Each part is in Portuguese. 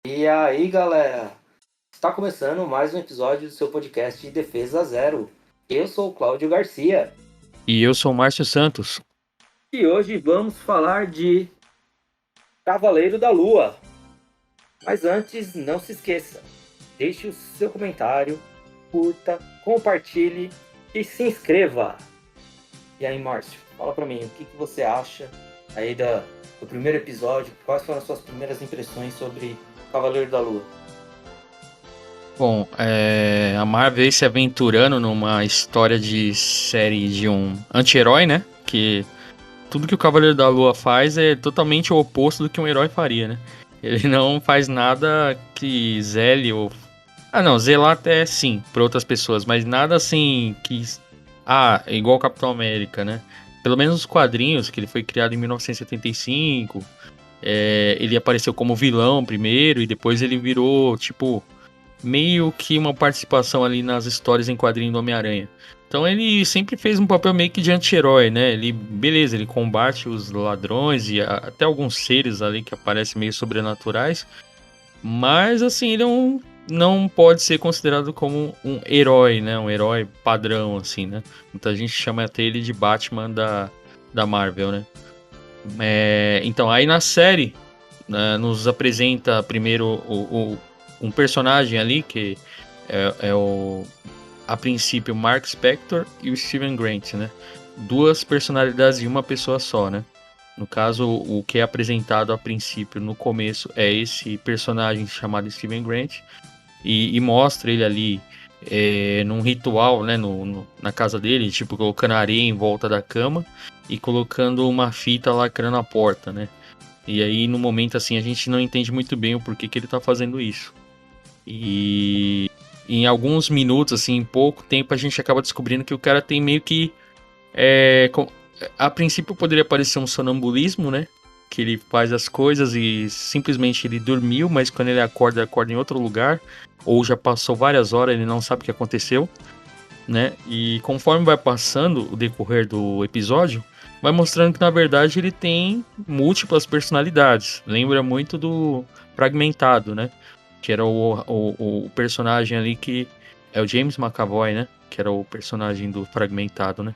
E aí, galera? Está começando mais um episódio do seu podcast de Defesa Zero. Eu sou o Cláudio Garcia E eu sou o Márcio Santos. e hoje vamos falar de Cavaleiro da Lua. Mas antes, não se esqueça, deixe o seu comentário, curta, compartilhe e se inscreva. E aí, Márcio, fala pra mim, o que você acha aí do primeiro episódio? Quais foram as suas primeiras impressões sobre Cavaleiro da Lua? Bom, a Marvel aí se aventurando numa história de série de um anti-herói, né? Que tudo que o Cavaleiro da Lua faz é totalmente o oposto do que um herói faria, né? Ele não faz nada que zele ou... Ah, não, zelar até sim, para outras pessoas, mas nada assim que... Ah, é igual o Capitão América, né? Pelo menos os quadrinhos, que ele foi criado em 1975, ele apareceu como vilão primeiro e depois ele virou, tipo... meio que uma participação ali nas histórias em quadrinho do Homem-Aranha. Então ele sempre fez um papel meio que de anti-herói, né? Beleza, ele combate os ladrões e até alguns seres ali que aparecem meio sobrenaturais, mas assim, não pode ser considerado como um herói, né? Um herói padrão, assim, né? Muita gente chama até ele de Batman da Marvel, né? Então, aí na série, né, nos apresenta primeiro um personagem ali que a princípio, Mark Spector e o Steven Grant, né? Duas personalidades em uma pessoa só, né? No caso, o que é apresentado a princípio, no começo, é esse personagem chamado Steven Grant e mostra ele ali num ritual, né? Na casa dele, tipo, colocando areia em volta da cama e colocando uma fita lacrando a porta, né? E aí, no momento assim, a gente não entende muito bem o porquê que ele tá fazendo isso. E em alguns minutos, assim, em pouco tempo, a gente acaba descobrindo que o cara tem meio que. A princípio poderia parecer um sonambulismo, né? Que ele faz as coisas e simplesmente ele dormiu, mas quando ele acorda, acorda em outro lugar. Ou já passou várias horas, ele não sabe o que aconteceu, né? E conforme vai passando o decorrer do episódio, vai mostrando que na verdade ele tem múltiplas personalidades. Lembra muito do Fragmentado, né? Que era o personagem ali que é o James McAvoy, né? Que era o personagem do Fragmentado, né?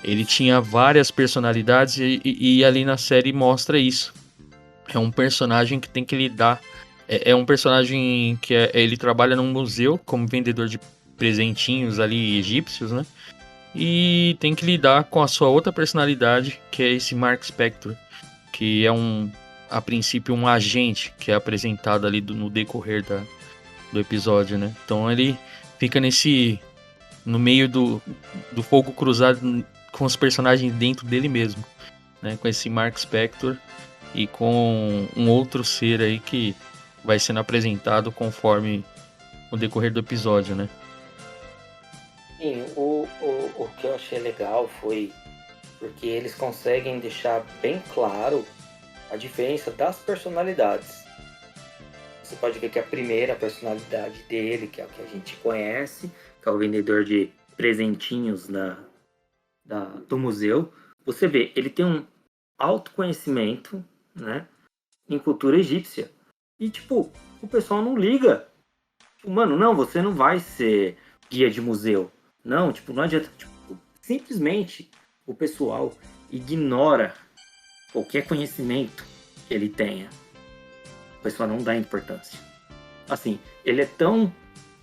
Ele tinha várias personalidades e ali na série mostra isso. É um personagem que tem que lidar. É um personagem que ele trabalha num museu como vendedor de presentinhos ali egípcios, né? E tem que lidar com a sua outra personalidade, que é esse Mark Spector, que é a princípio um agente que é apresentado ali no decorrer do episódio, né? Então ele fica no meio do fogo cruzado com os personagens dentro dele mesmo, né? Com esse Mark Spector e com um outro ser aí que vai sendo apresentado conforme o decorrer do episódio, né? Sim, o que eu achei legal foi porque eles conseguem deixar bem claro a diferença das personalidades. Você pode ver que a primeira personalidade dele, que é o que a gente conhece, que é o vendedor de presentinhos do museu, você vê, ele tem um autoconhecimento, né, em cultura egípcia. E, tipo, o pessoal não liga. Tipo, mano, não, você não vai ser guia de museu. Não, tipo, não adianta. Tipo, simplesmente o pessoal ignora qualquer conhecimento que ele tenha. O pessoal não dá importância. Assim, ele é tão,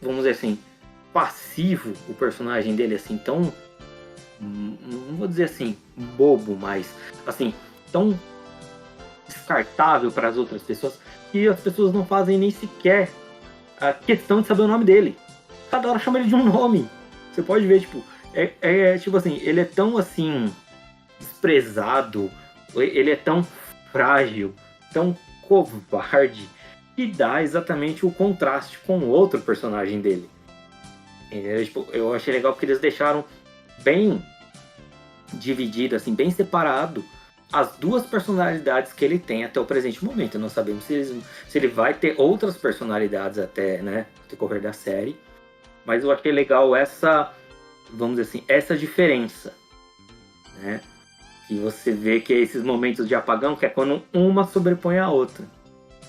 vamos dizer assim, passivo, o personagem dele, assim, tão, não vou dizer assim, bobo, mas, assim, tão descartável para as outras pessoas, que as pessoas não fazem nem sequer a questão de saber o nome dele. Cada hora chama ele de um nome. Você pode ver, tipo, tipo assim, ele é tão assim desprezado, ele é tão frágil, tão covarde, que dá exatamente o contraste com o outro personagem dele. Tipo, eu achei legal porque eles deixaram bem dividido, assim, bem separado as duas personalidades que ele tem até o presente momento. Não sabemos se ele vai ter outras personalidades até, né, no decorrer da série. Mas eu achei legal essa, vamos dizer assim, essa diferença, né? Que você vê que é esses momentos de apagão, que é quando uma sobrepõe a outra.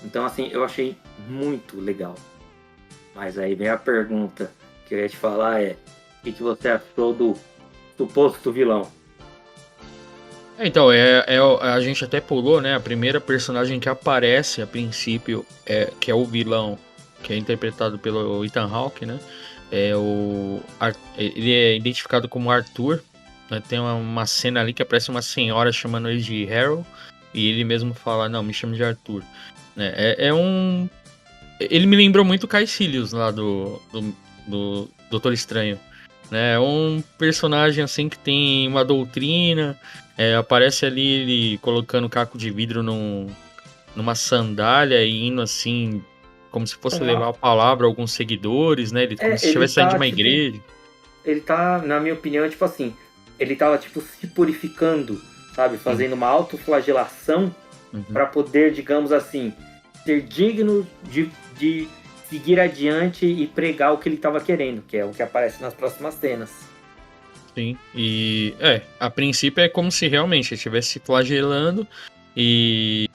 Então, assim, eu achei muito legal. Mas aí vem a pergunta que eu ia te falar o que você achou do suposto vilão? Então, a gente até pulou, né? A primeira personagem que aparece a princípio, que é o vilão, que é interpretado pelo Ethan Hawke, né? Ele é identificado como Arthur, né? Tem uma cena ali que aparece uma senhora chamando ele de Harold, e ele mesmo fala, não, me chama de Arthur. Né? Ele me lembrou muito o Caecilius lá do Doutor Estranho. Né? É um personagem assim que tem uma doutrina. Aparece ali ele colocando caco de vidro numa sandália e indo assim, como se fosse levar a palavra a alguns seguidores, né? Ele, como se Ele estivesse saindo de tá, uma tipo, igreja. ele tá, na minha opinião, tipo assim, ele tava, tipo, se purificando, sabe? Sim. Fazendo uma autoflagelação Uhum. para poder, digamos assim, ser digno de seguir adiante e pregar o que ele estava querendo, que é o que aparece nas próximas cenas. Sim. E a princípio é como se realmente ele estivesse se flagelando e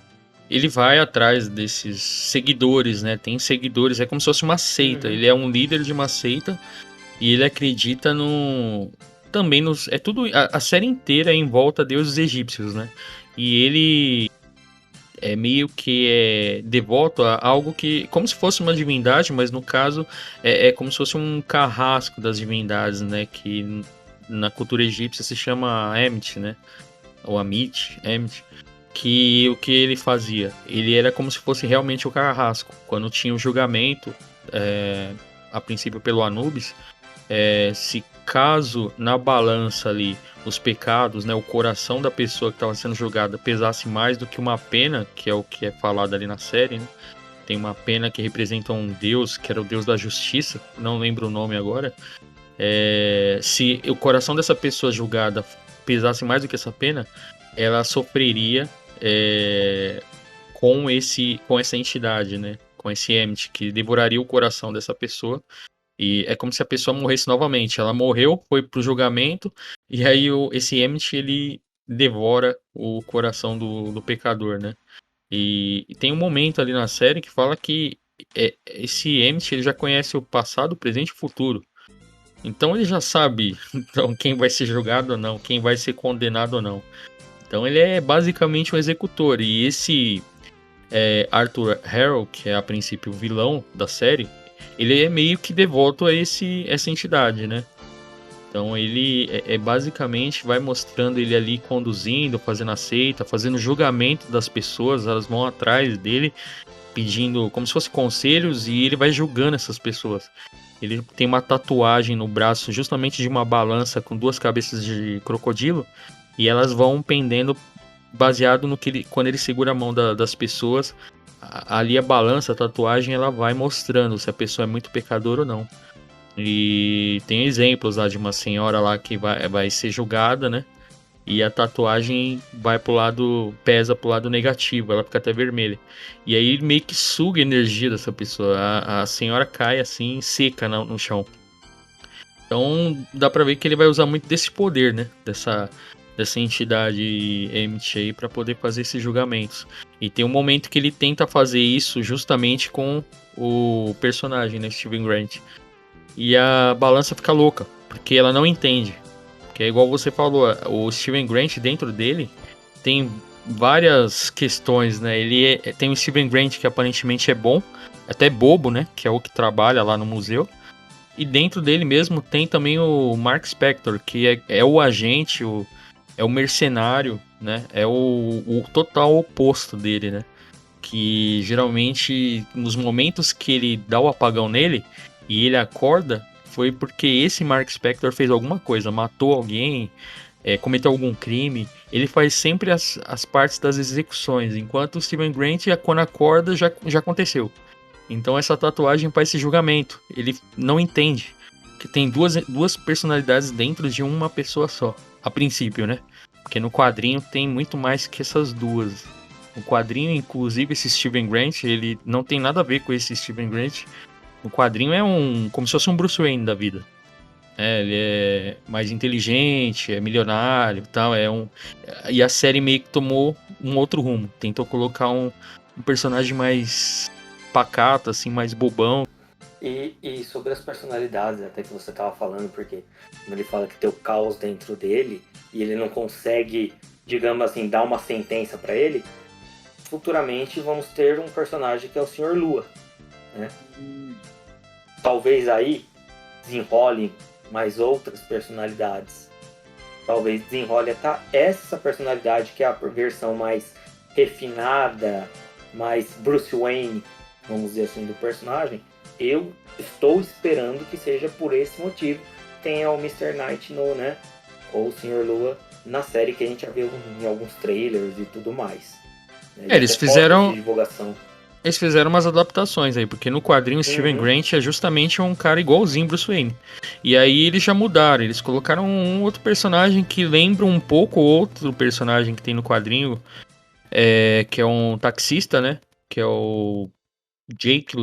ele vai atrás desses seguidores, né? Tem seguidores, é como se fosse uma seita. Uhum. Ele é um líder de uma seita e ele acredita no. Também nos. É tudo. A série inteira é em volta a deuses egípcios, né? E ele é meio que devoto a algo que. Como se fosse uma divindade, mas no caso é como se fosse um carrasco das divindades, né? Que na cultura egípcia se chama Ammit, né? Ou Amit, Ammit. Que o que ele fazia? Ele era como se fosse realmente o carrasco. Quando tinha o julgamento, a princípio pelo Anubis, se caso na balança ali os pecados, né, o coração da pessoa que estava sendo julgada pesasse mais do que uma pena, que é o que é falado ali na série, né? Tem uma pena que representa um deus, que era o deus da justiça, não lembro o nome agora. Se o coração dessa pessoa julgada pesasse mais do que essa pena, ela sofreria com essa entidade, né? Com esse Emmett, que devoraria o coração dessa pessoa. E é como se a pessoa morresse novamente. Ela morreu, foi pro julgamento, e aí esse Emmett, ele devora o coração do pecador, né? E tem um momento ali na série que fala que esse Emmett, ele já conhece o passado, o presente e o futuro. Então ele já sabe então, quem vai ser julgado ou não, quem vai ser condenado ou não. Então ele é basicamente um executor. E esse Arthur Harrow, que é a princípio o vilão da série, ele é meio que devoto a essa entidade, né? Então ele basicamente vai mostrando ele ali conduzindo, fazendo a seita, fazendo julgamento das pessoas, elas vão atrás dele pedindo como se fosse conselhos e ele vai julgando essas pessoas. Ele tem uma tatuagem no braço justamente de uma balança com duas cabeças de crocodilo e elas vão pendendo baseado no que quando ele segura a mão das pessoas, ali a balança, a tatuagem, ela vai mostrando se a pessoa é muito pecadora ou não. E tem exemplos lá de uma senhora lá que vai ser julgada, né? E a tatuagem vai pro lado, pesa pro lado negativo, ela fica até vermelha. E aí meio que suga a energia dessa pessoa. A senhora cai assim, seca no chão. Então dá pra ver que ele vai usar muito desse poder, né? Dessa entidade Emmett aí pra poder fazer esses julgamentos. E tem um momento que ele tenta fazer isso justamente com o personagem, né? Steven Grant. E a balança fica louca, porque ela não entende. Que é igual você falou, o Steven Grant dentro dele tem várias questões, né? Tem o Steven Grant que aparentemente é bom, até bobo, né? Que é o que trabalha lá no museu. E dentro dele mesmo tem também o Mark Spector, que é o agente, é o mercenário, né? É o total oposto dele, né? Que geralmente nos momentos que ele dá o apagão nele e ele acorda, foi porque esse Mark Spector fez alguma coisa, matou alguém, cometeu algum crime. Ele faz sempre as partes das execuções, enquanto o Steven Grant, quando acorda, já aconteceu. Então essa tatuagem faz esse julgamento. Ele não entende que tem duas personalidades dentro de uma pessoa só. A princípio, né? Porque no quadrinho tem muito mais que essas duas. No quadrinho, inclusive, esse Steven Grant, ele não tem nada a ver com esse Steven Grant. No quadrinho é como se fosse um Bruce Wayne da vida. Ele é mais inteligente, é milionário e tal. E a série meio que tomou um outro rumo. Tentou colocar um personagem mais pacato, assim, mais bobão. E sobre as personalidades, até que você tava falando, porque ele fala que tem o caos dentro dele e ele não consegue, digamos assim, dar uma sentença para ele, futuramente vamos ter um personagem que é o Senhor Lua, né? Talvez aí desenrole mais outras personalidades. Talvez desenrole até essa personalidade que é a versão mais refinada, mais Bruce Wayne, vamos dizer assim, do personagem. Eu estou esperando que seja por esse motivo que tenha o Mr. Knight no, né, ou o Sr. Lua na série que a gente já viu em alguns trailers e tudo mais. Né? Eles fizeram... de divulgação. Eles fizeram umas adaptações aí, porque no quadrinho Steven Grant é justamente um cara igualzinho Bruce Wayne. E aí eles já mudaram, eles colocaram um outro personagem que lembra um pouco outro personagem que tem no quadrinho, que é um taxista, né? Que é o Jake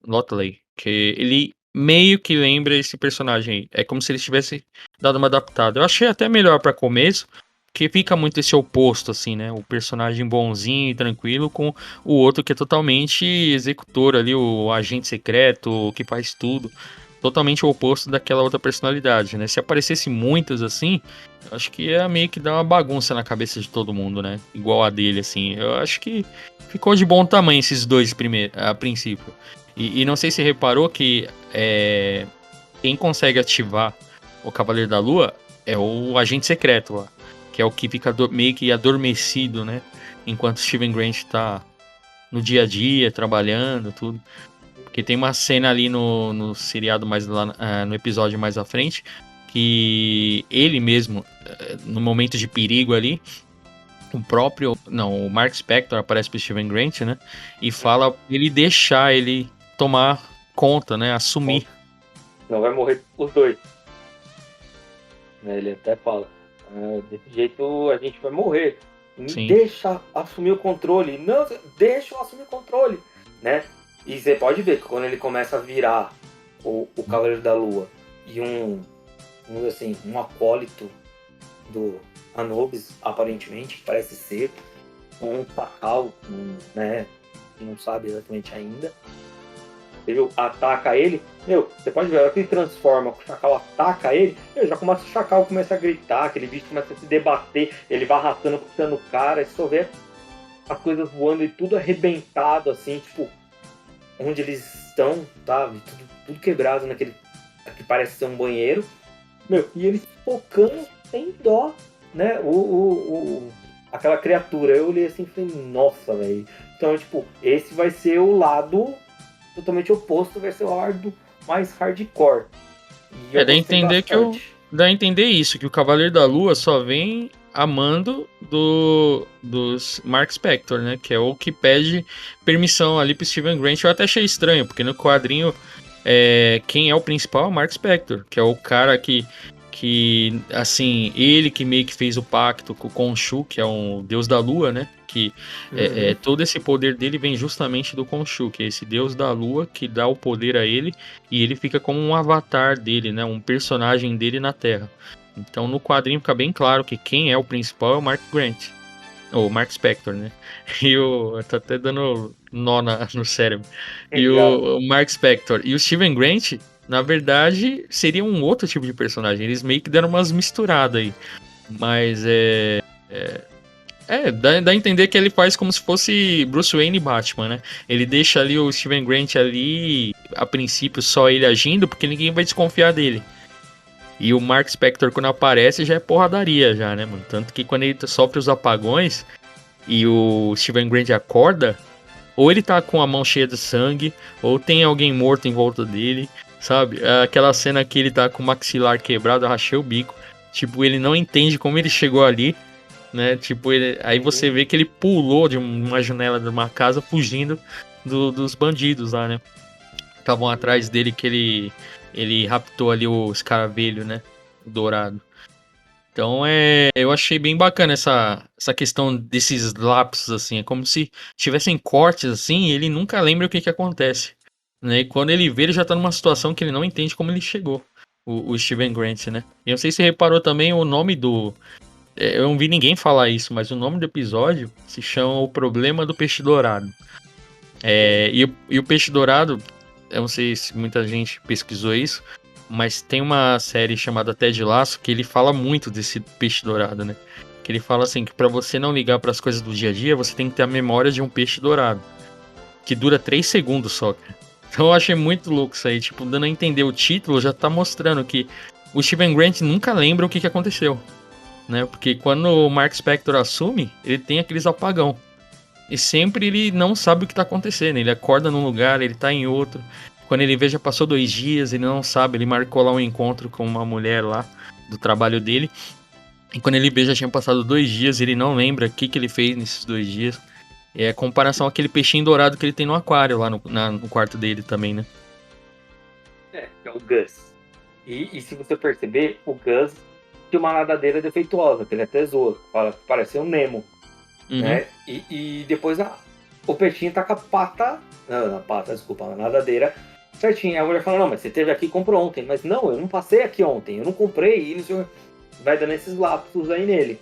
Lotley, que ele meio que lembra esse personagem aí. É como se ele tivesse dado uma adaptada. Eu achei até melhor pra começo, porque fica muito esse oposto, assim, né? O personagem bonzinho e tranquilo com o outro que é totalmente executor ali, o agente secreto, que faz tudo. Totalmente o oposto daquela outra personalidade, né? Se aparecesse muitas assim, eu acho que ia meio que dar uma bagunça na cabeça de todo mundo, né? Igual a dele, assim. Eu acho que ficou de bom tamanho esses dois a princípio. E não sei se reparou que quem consegue ativar o Cavaleiro da Lua é o agente secreto lá, que é o que fica meio que adormecido, né? Enquanto Steven Grant tá no dia a dia, trabalhando, tudo. Porque tem uma cena ali no seriado mais lá, no episódio mais à frente, que ele mesmo, no momento de perigo ali, o Mark Spector aparece pro Steven Grant, né? E fala pra ele deixar ele tomar conta, né? Assumir. Não vai morrer os dois. Ele até fala, desse jeito a gente vai morrer. Deixa assumir o controle. Não, deixa eu assumir o controle, né? E você pode ver que quando ele começa a virar o Cavaleiro da Lua e um acólito do Anubis, aparentemente, parece ser um Pakal, né? Não sabe exatamente ainda. Ele ataca ele, você pode ver, que ele transforma, o Chacal ataca ele, já começa o Chacal começa a gritar, aquele bicho começa a se debater, ele vai arrastando, puxando o cara, e só vê as coisas voando e tudo arrebentado, assim, tipo, onde eles estão, tá? Tudo quebrado naquele que parece ser um banheiro, e eles focando sem dó, né? Aquela criatura. Eu olhei assim e falei, nossa, velho. Então, tipo, esse vai ser o lado totalmente oposto, vai ser o lado mais hardcore. Dá a entender isso, que o Cavaleiro da Lua só vem a mando dos Mark Spector, né? Que é o que pede permissão ali pro Steven Grant. Eu até achei estranho, porque no quadrinho quem é o principal é o Mark Spector, que é o cara que assim, ele que meio que fez o pacto com o Khonshu, que é um deus da lua, né? Que todo esse poder dele vem justamente do Khonshu, que é esse deus da lua que dá o poder a ele, e ele fica como um avatar dele, né? Um personagem dele na Terra. Então no quadrinho fica bem claro que quem é o principal é o Mark Grant. Ou Mark Spector, né? E tá até dando nó no cérebro. E o Mark Spector e o Steven Grant, na verdade, seria um outro tipo de personagem. Eles meio que deram umas misturadas aí. Mas dá a entender que ele faz como se fosse Bruce Wayne e Batman, né? Ele deixa ali o Steven Grant ali, a princípio, só ele agindo, porque ninguém vai desconfiar dele. E o Mark Spector, quando aparece, já é porradaria, já, né, mano? Tanto que quando ele sofre os apagões e o Steven Grant acorda, ou ele tá com a mão cheia de sangue, ou tem alguém morto em volta dele, sabe? Aquela cena que ele tá com o maxilar quebrado, eu rachei o bico. Tipo, ele não entende como ele chegou ali, né? Tipo, aí você vê que ele pulou de uma janela de uma casa fugindo dos bandidos lá, né? Estavam atrás dele, que ele raptou ali o escaravelho, né? O dourado. Então eu achei bem bacana essa questão desses lapsos, assim. É como se tivessem cortes, assim, e ele nunca lembra o que acontece. Né? E quando ele vê, ele já tá numa situação que ele não entende como ele chegou. O Steven Grant, né? E eu não sei se você reparou também o nome do... Eu não vi ninguém falar isso, mas o nome do episódio se chama O Problema do Peixe Dourado. E o peixe dourado, eu não sei se muita gente pesquisou isso, mas tem uma série chamada Ted Lasso que ele fala muito desse peixe dourado, né? Que ele fala assim, que pra você não ligar pras coisas do dia a dia, você tem que ter a memória de um peixe dourado, que dura 3 segundos só, cara. Então eu achei muito louco isso aí, tipo, dando a entender o título, já tá mostrando que o Steven Grant nunca lembra o que aconteceu, né? Porque quando o Mark Spector assume, ele tem aqueles apagão. E sempre ele não sabe o que tá acontecendo. Ele acorda num lugar, ele tá em outro. Quando ele vê, já passou 2 dias, ele não sabe. Ele marcou lá um encontro com uma mulher lá do trabalho dele. E quando ele vê, já tinha passado 2 dias, ele não lembra o que ele fez nesses 2 dias. É a comparação àquele peixinho dourado que ele tem no aquário lá no quarto dele também, né? Que é o Gus. E se você perceber, o Gus tinha uma nadadeira defeituosa, que ele até zoa, fala que parecia um Nemo, Uhum. né? E depois o peixinho tá com a pata, não, na pata, desculpa, na nadadeira certinho. A mulher fala, não, mas você esteve aqui e comprou ontem. Mas não, eu não passei aqui ontem, eu não comprei. E não sei, vai dando esses lapsos aí nele.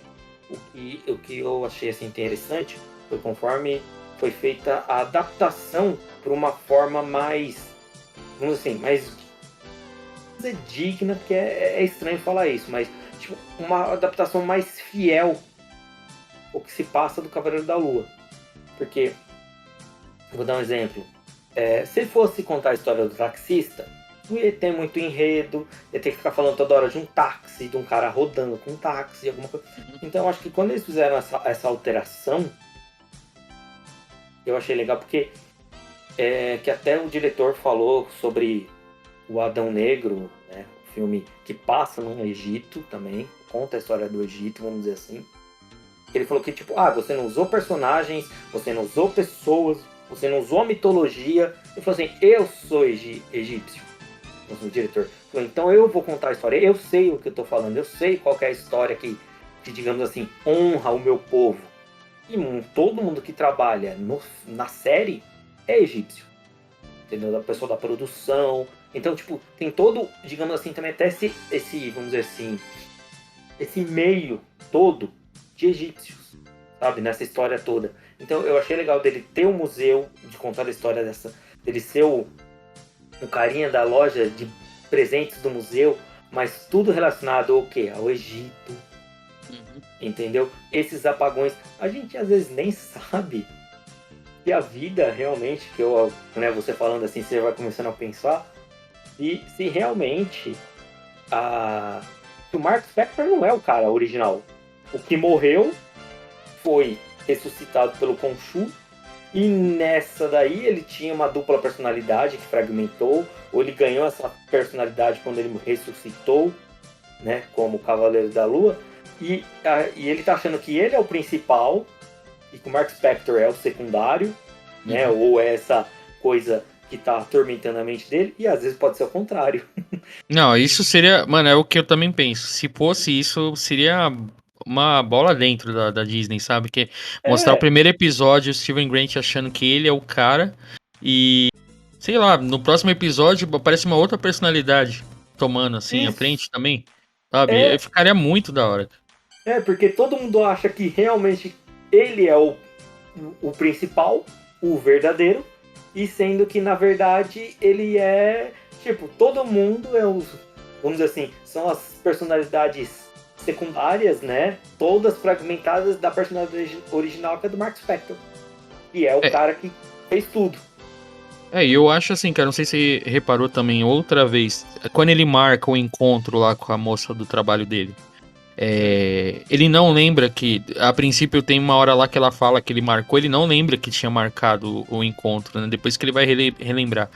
O que eu achei assim, interessante foi conforme foi feita a adaptação para uma forma mais, vamos assim, mais digna, porque é estranho falar isso, mas tipo, uma adaptação mais fiel ao que se passa do Cavaleiro da Lua. Porque, vou dar um exemplo, se ele fosse contar a história do taxista, não ia ter muito enredo, ia ter que ficar falando toda hora de um táxi, de um cara rodando com um táxi, alguma coisa. Então eu acho que quando eles fizeram essa alteração, eu achei legal, porque que até o diretor falou sobre o Adão Negro, né, o filme que passa no Egito também, conta a história do Egito, vamos dizer assim. Ele falou que, tipo, você não usou personagens, você não usou pessoas, você não usou a mitologia. Ele falou assim, eu sou egípcio, o diretor. Falou, então eu vou contar a história, eu sei o que eu tô falando, eu sei qual que é a história que digamos assim, honra o meu povo. E todo mundo que trabalha na série é egípcio. Entendeu? Da pessoa da produção. Então, tipo, tem todo, digamos assim, também até esse vamos dizer assim, esse meio todo de egípcios, sabe? Nessa história toda. Então eu achei legal dele ter um museu, de contar a história dele ser o carinha da loja de presentes do museu, mas tudo relacionado ao quê? Ao Egito. Uhum. Entendeu? Esses apagões, a gente às vezes nem sabe se a vida realmente, né, você falando assim, você vai começando a pensar, e se realmente o Mark Spector não é o cara original. O que morreu foi ressuscitado pelo Khonshu, e nessa daí ele tinha uma dupla personalidade que fragmentou, ou ele ganhou essa personalidade quando ele ressuscitou, né, como Cavaleiro da Lua, e ele tá achando que ele é o principal e que o Mark Spector é o secundário, né, ou é essa coisa que tá atormentando a mente dele, e às vezes pode ser o contrário. Não, isso seria. Mano, é o que eu também penso. Se fosse isso, seria uma bola dentro da Disney, sabe? Que mostrar o É, primeiro episódio, o Steven Grant achando que ele é o cara. E, sei lá, no próximo episódio aparece uma outra personalidade tomando assim a isso. frente também. Sabe? É, Ficaria muito da hora. porque todo mundo acha que realmente ele é o principal, o verdadeiro, e sendo que na verdade ele é, tipo, todo mundo é os, vamos dizer assim, são as personalidades secundárias, né? Todas fragmentadas da personalidade original, que é do Mark Spector, que é o É, cara que fez tudo. e eu acho assim, cara, não sei se você reparou também outra vez, quando ele marca o encontro lá com a moça do trabalho dele. Ele não lembra que, a princípio tem uma hora lá que ela fala que ele marcou, ele não lembra que tinha marcado o encontro, né? Depois que ele vai relembrar.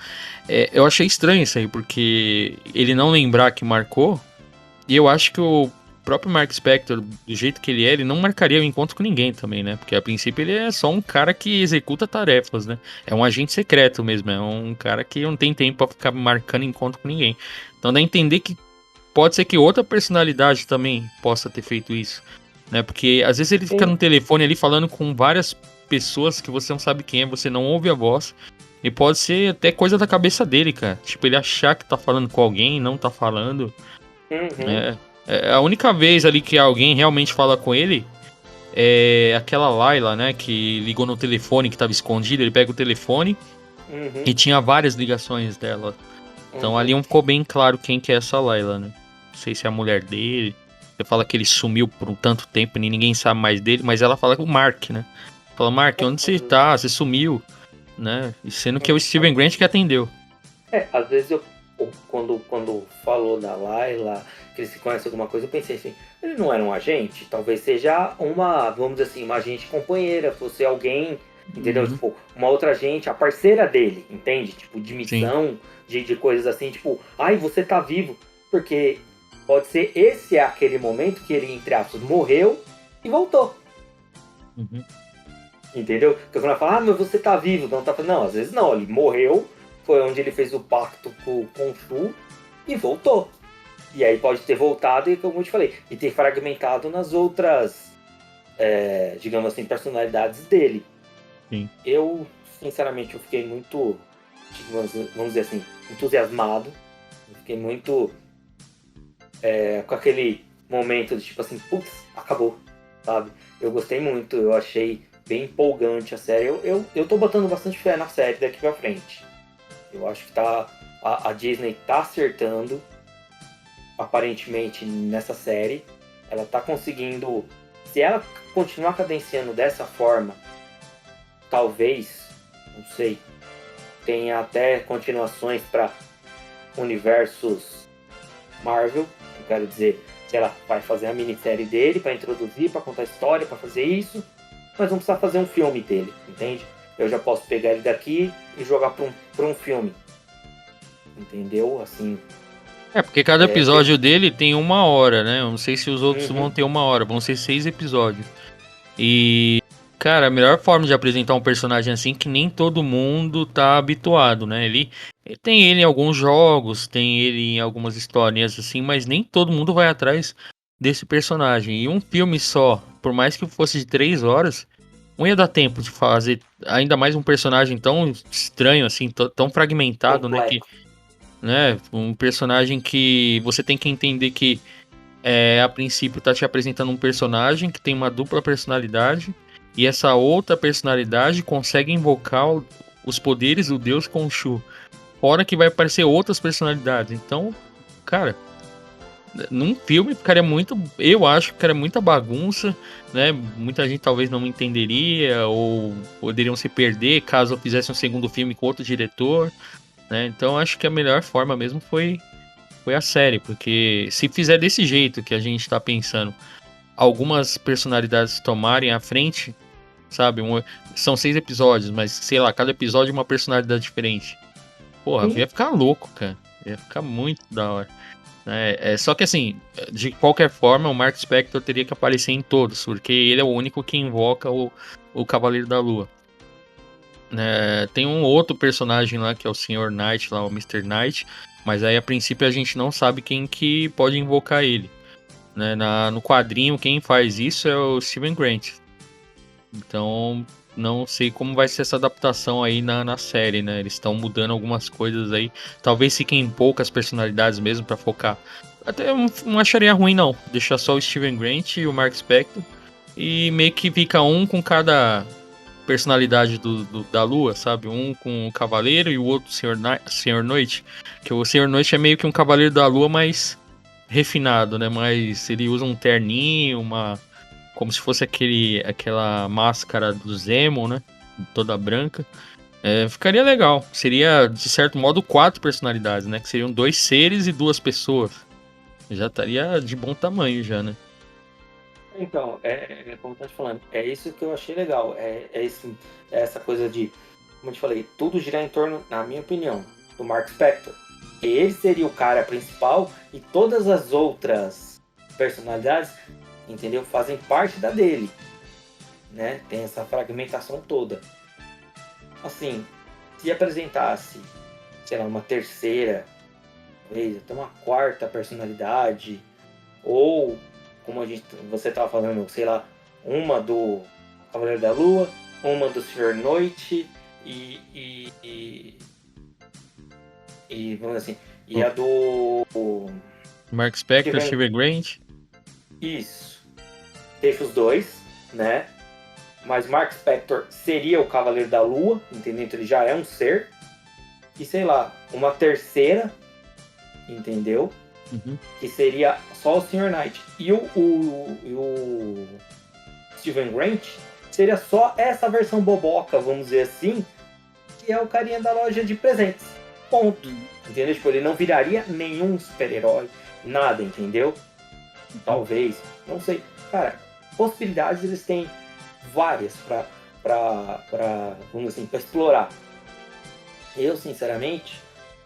Eu achei estranho isso aí, porque ele não lembrar que marcou, e eu acho que o próprio Mark Spector, do jeito que ele é, ele não marcaria o encontro com ninguém também, né? Porque a princípio ele é só um cara que executa tarefas, né? É um agente secreto mesmo, é um cara que não tem tempo pra ficar marcando encontro com ninguém. Então dá a entender que pode ser que outra personalidade também possa ter feito isso, né? Porque às vezes ele fica Sim, no telefone ali falando com várias pessoas que você não sabe quem é, você não ouve a voz. E pode ser até coisa da cabeça dele, cara. Tipo, ele achar que tá falando com alguém e não tá falando, uhum, né? A única vez ali que alguém realmente fala com ele é aquela Layla, né, que ligou no telefone que tava escondido, ele pega o telefone Uhum, e tinha várias ligações dela. Então ali uhum. não ficou bem claro quem que é essa Layla, né? Não sei se é a mulher dele. Você fala que ele sumiu por um tanto tempo e ninguém sabe mais dele, mas ela fala com o Mark, né? Fala, Mark, É, onde você tá? Você sumiu, né? E sendo que é o às Steven Grant que atendeu. às vezes quando falou da Layla, que eles se conhecem alguma coisa, eu pensei assim, ele não era um agente? Talvez seja uma, vamos dizer assim, uma agente companheira, fosse alguém, entendeu? Uhum, Tipo, uma outra agente, a parceira dele, entende? Tipo, de sim. missão, de coisas assim, tipo, ai, você tá vivo. Porque pode ser esse é aquele momento que ele, entre aspas, morreu e voltou. Uhum, Entendeu? Porque quando ela fala, ah, mas você tá vivo, não tá. Não, às vezes não, ele morreu, foi onde ele fez o pacto com o Shu e voltou. E aí pode ter voltado e, como eu te falei, e ter fragmentado nas outras, digamos assim, personalidades dele. sim. Eu, sinceramente, eu fiquei muito, vamos dizer assim, entusiasmado. Eu fiquei muito com aquele momento de tipo assim, putz, acabou, sabe? Eu gostei muito, eu achei bem empolgante a série. Eu tô botando bastante fé na série daqui pra frente. Eu acho que a Disney tá acertando, aparentemente, nessa série. Ela tá conseguindo. Se ela continuar cadenciando dessa forma, talvez, não sei, tenha até continuações para universos Marvel. Eu quero dizer, que ela vai fazer a minissérie dele para introduzir, para contar a história, para fazer isso, mas não precisa fazer um filme dele, entende? Eu já posso pegar ele daqui e jogar para um filme, entendeu? Assim, É, porque cada ter... episódio dele tem 1 hora, né? Eu não sei se os outros vão Uhum. ter 1 hora, vão ser 6 episódios. E, cara, a melhor forma de apresentar um personagem assim que nem todo mundo tá habituado, né? Ele tem ele em alguns jogos, tem ele em algumas historinhas assim, mas nem todo mundo vai atrás desse personagem. E um filme só, por mais que fosse de 3 horas, não ia dar tempo de fazer ainda mais um personagem tão estranho assim, tão fragmentado, né? Que, Complexo. né? Um personagem que você tem que entender que a princípio tá te apresentando um personagem que tem uma dupla personalidade e essa outra personalidade consegue invocar os poderes do deus Khonshu. Fora que vai aparecer outras personalidades. Então, cara, num filme ficaria muito, eu acho que ficaria muita bagunça, né? Muita gente talvez não entenderia ou poderiam se perder caso eu fizesse um segundo filme com outro diretor, né? Então, acho que a melhor forma mesmo foi a série, porque se fizer desse jeito que a gente tá pensando, algumas personalidades tomarem a frente, sabe? São 6 episódios, mas sei lá, cada episódio é uma personalidade diferente. Porra, Sim, ia ficar louco, cara. Ia ficar muito da hora. Só que assim, de qualquer forma, o Mark Spector teria que aparecer em todos, porque ele é o único que invoca o Cavaleiro da Lua. Tem um outro personagem lá que é o Sr. Knight, lá, o Mr. Knight, mas aí a princípio a gente não sabe quem que pode invocar ele. Né? No quadrinho, quem faz isso é o Steven Grant. Então, não sei como vai ser essa adaptação aí na série, né? Eles estão mudando algumas coisas aí. Talvez fiquem poucas personalidades mesmo pra focar. Até eu não acharia ruim, não. Deixar só o Steven Grant e o Mark Spector. E meio que fica um com cada personalidade da Lua, sabe? Um com o Cavaleiro e o outro Senhor Noite. Que o Senhor Noite é meio que um Cavaleiro da Lua, mas refinado, né? Mas ele usa um terninho, como se fosse aquela máscara do Zemo, né? Toda branca. Ficaria legal. Seria, de certo modo, 4 personalidades, né? Que seriam 2 seres e 2 pessoas. Já estaria de bom tamanho já, né? então, como eu tô te falando, é isso que eu achei legal. É essa coisa de, como eu te falei, tudo girar em torno, na minha opinião, do Mark Spector. Ele seria o cara principal e todas as outras personalidades, entendeu? Fazem parte da dele, né? Tem essa fragmentação toda. Assim, se apresentasse, sei lá, uma terceira vez, até uma quarta personalidade, ou como você estava falando, sei lá, uma do Cavaleiro da Lua, uma do Senhor Noite e, e, e, e vamos dizer assim, e O a do Mark Spector, Steven. Steven Grant. Isso. Deixa os dois. né? Mas Mark Spector seria o Cavaleiro da Lua, entendeu? Então ele já é um ser. E sei lá, uma terceira, entendeu? Uhum. Que seria só o Sr. Knight. E o Steven Grant seria só essa versão boboca, vamos dizer assim, que é o carinha da loja de presentes. Ponto. Entendeu? Tipo, ele não viraria nenhum super-herói, nada, entendeu? Talvez, não sei. Cara, possibilidades eles têm várias vamos dizer assim, pra explorar. Eu, sinceramente,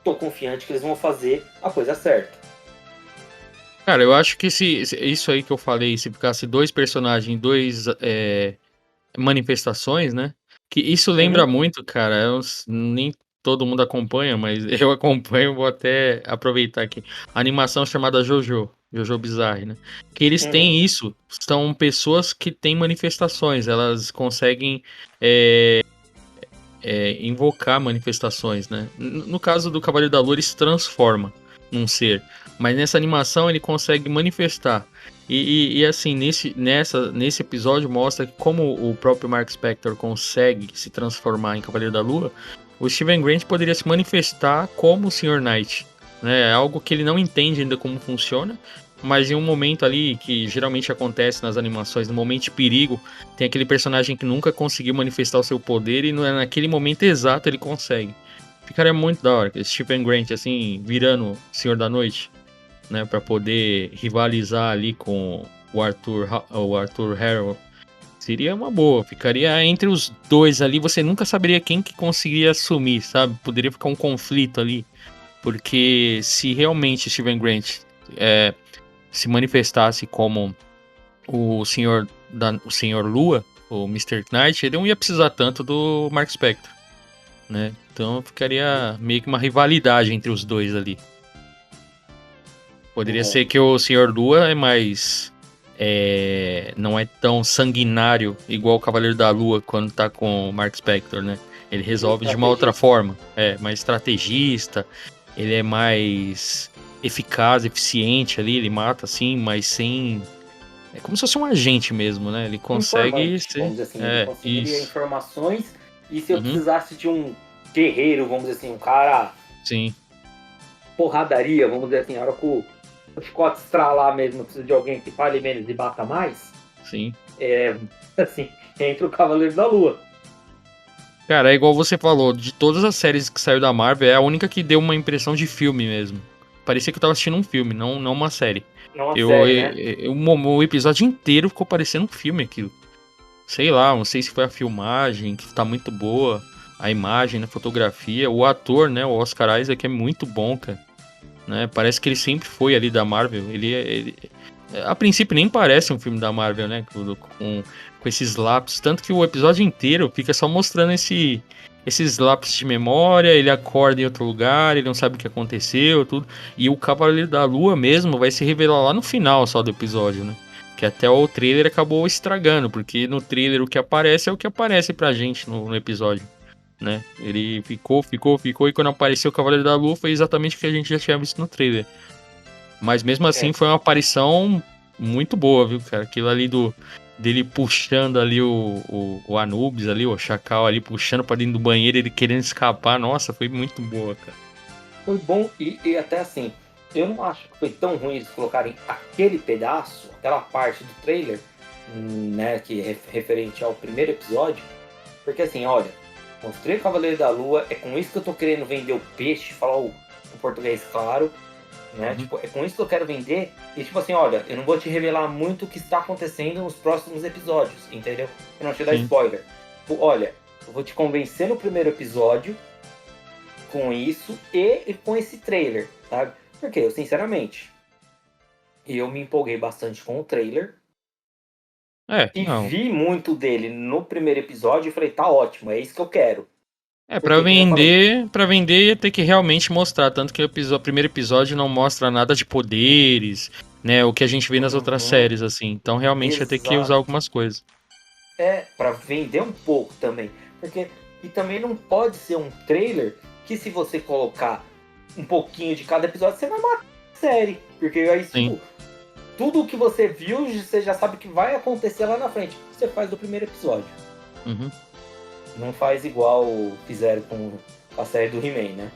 tô confiante que eles vão fazer a coisa certa. Cara, eu acho que isso aí que eu falei, se ficasse dois personagens, manifestações, né? Que isso lembra Uhum. muito, cara. Nem todo mundo acompanha, mas eu acompanho, vou até aproveitar aqui. A animação chamada Jojo Bizarre, né? Que eles Uhum. têm isso, são pessoas que têm manifestações, elas conseguem invocar manifestações, né? No caso do Cavaleiro da Lua, ele se transforma num ser, mas nessa animação ele consegue manifestar. E assim, nesse episódio mostra que como o próprio Mark Spector consegue se transformar em Cavaleiro da Lua, o Steven Grant poderia se manifestar como o Sr. Knight, né? É algo que ele não entende ainda como funciona, mas em um momento ali que geralmente acontece nas animações, no momento de perigo, tem aquele personagem que nunca conseguiu manifestar o seu poder e naquele momento exato ele consegue. Ficaria muito da hora, Stephen Grant, assim, virando Senhor da Noite, né? Pra poder rivalizar ali com o Arthur Harrow. Seria uma boa, ficaria entre os dois ali, você nunca saberia quem que conseguiria assumir, sabe? Poderia ficar um conflito ali, porque se realmente Stephen Grant se manifestasse como o Senhor Lua, o Mr. Knight, ele não ia precisar tanto do Mark Spector, né? Então ficaria meio que uma rivalidade entre os dois ali. Poderia É, ser que o Senhor Lua é mais. Não é tão sanguinário igual o Cavaleiro da Lua quando tá com o Mark Spector, né? Ele ele é resolve de uma outra estrategista. forma. É mais estrategista, ele é mais eficaz, eficiente ali, ele mata assim, mas sem. É como se fosse um agente mesmo, né? Ele consegue Informante, ser. vamos dizer assim. Ele É, conseguiria isso. informações e se eu Uhum, precisasse de um guerreiro, vamos dizer assim, um cara sim, porradaria, vamos dizer assim, a hora que o chicote estralar mesmo, eu preciso de alguém que fale menos e bata mais, sim. assim, entra o Cavaleiro da Lua. Cara, é igual você falou, de todas as séries que saiu da Marvel, é a única que deu uma impressão de filme mesmo. Parecia que eu tava assistindo um filme, não uma série. Não a série, né? O episódio inteiro ficou parecendo um filme aquilo. Sei lá, não sei se foi a filmagem, que tá muito boa, a imagem, a fotografia, o ator, né, o Oscar Isaac é muito bom, cara. Né? Parece que ele sempre foi ali da Marvel. A princípio nem parece um filme da Marvel, né? Com esses lapsos. Tanto que o episódio inteiro fica só mostrando esses lapsos de memória. Ele acorda em outro lugar, ele não sabe o que aconteceu, tudo. E o Cavaleiro da Lua mesmo vai se revelar lá no final só do episódio, né? Que até o trailer acabou estragando, porque no trailer o que aparece é o que aparece pra gente no episódio, né? Ele ficou, e quando apareceu o Cavaleiro da Lua foi exatamente o que a gente já tinha visto no trailer. Mas mesmo assim É, foi uma aparição muito boa, viu, cara? Aquilo ali dele puxando ali o Anubis ali, o Chacal ali puxando pra dentro do banheiro, ele querendo escapar. Nossa, foi muito boa, cara. foi bom e até assim, eu não acho que foi tão ruim eles colocarem aquele pedaço, aquela parte do trailer, né, que é referente ao primeiro episódio, porque assim, olha, mostrei o Cavaleiro da Lua, é com isso que eu tô querendo vender o peixe, falar o português claro, né? Uhum, Tipo, é com isso que eu quero vender. E tipo assim, olha, eu não vou te revelar muito o que está acontecendo nos próximos episódios, entendeu? Eu não te dar sim. spoiler. Tipo, olha, eu vou te convencer no primeiro episódio com isso e com esse trailer, sabe? Porque eu, sinceramente, eu me empolguei bastante com o trailer e Não. vi muito dele no primeiro episódio e falei, tá ótimo, é isso que eu quero. Pra Porque, que nem eu falei, vender ia ter que realmente mostrar, tanto que o primeiro episódio não mostra nada de poderes, né, o que a gente vê nas outras uhum, séries assim. Então realmente ia ter que usar exato. algumas coisas. Para vender um pouco também. Porque e também não pode ser um trailer que se você colocar um pouquinho de cada episódio, você vai matar a série. Porque aí, Sim. tipo, tudo o que você viu, você já sabe que vai acontecer lá na frente. Você faz do primeiro episódio. Uhum. Não faz igual fizeram com a série do He-Man, né?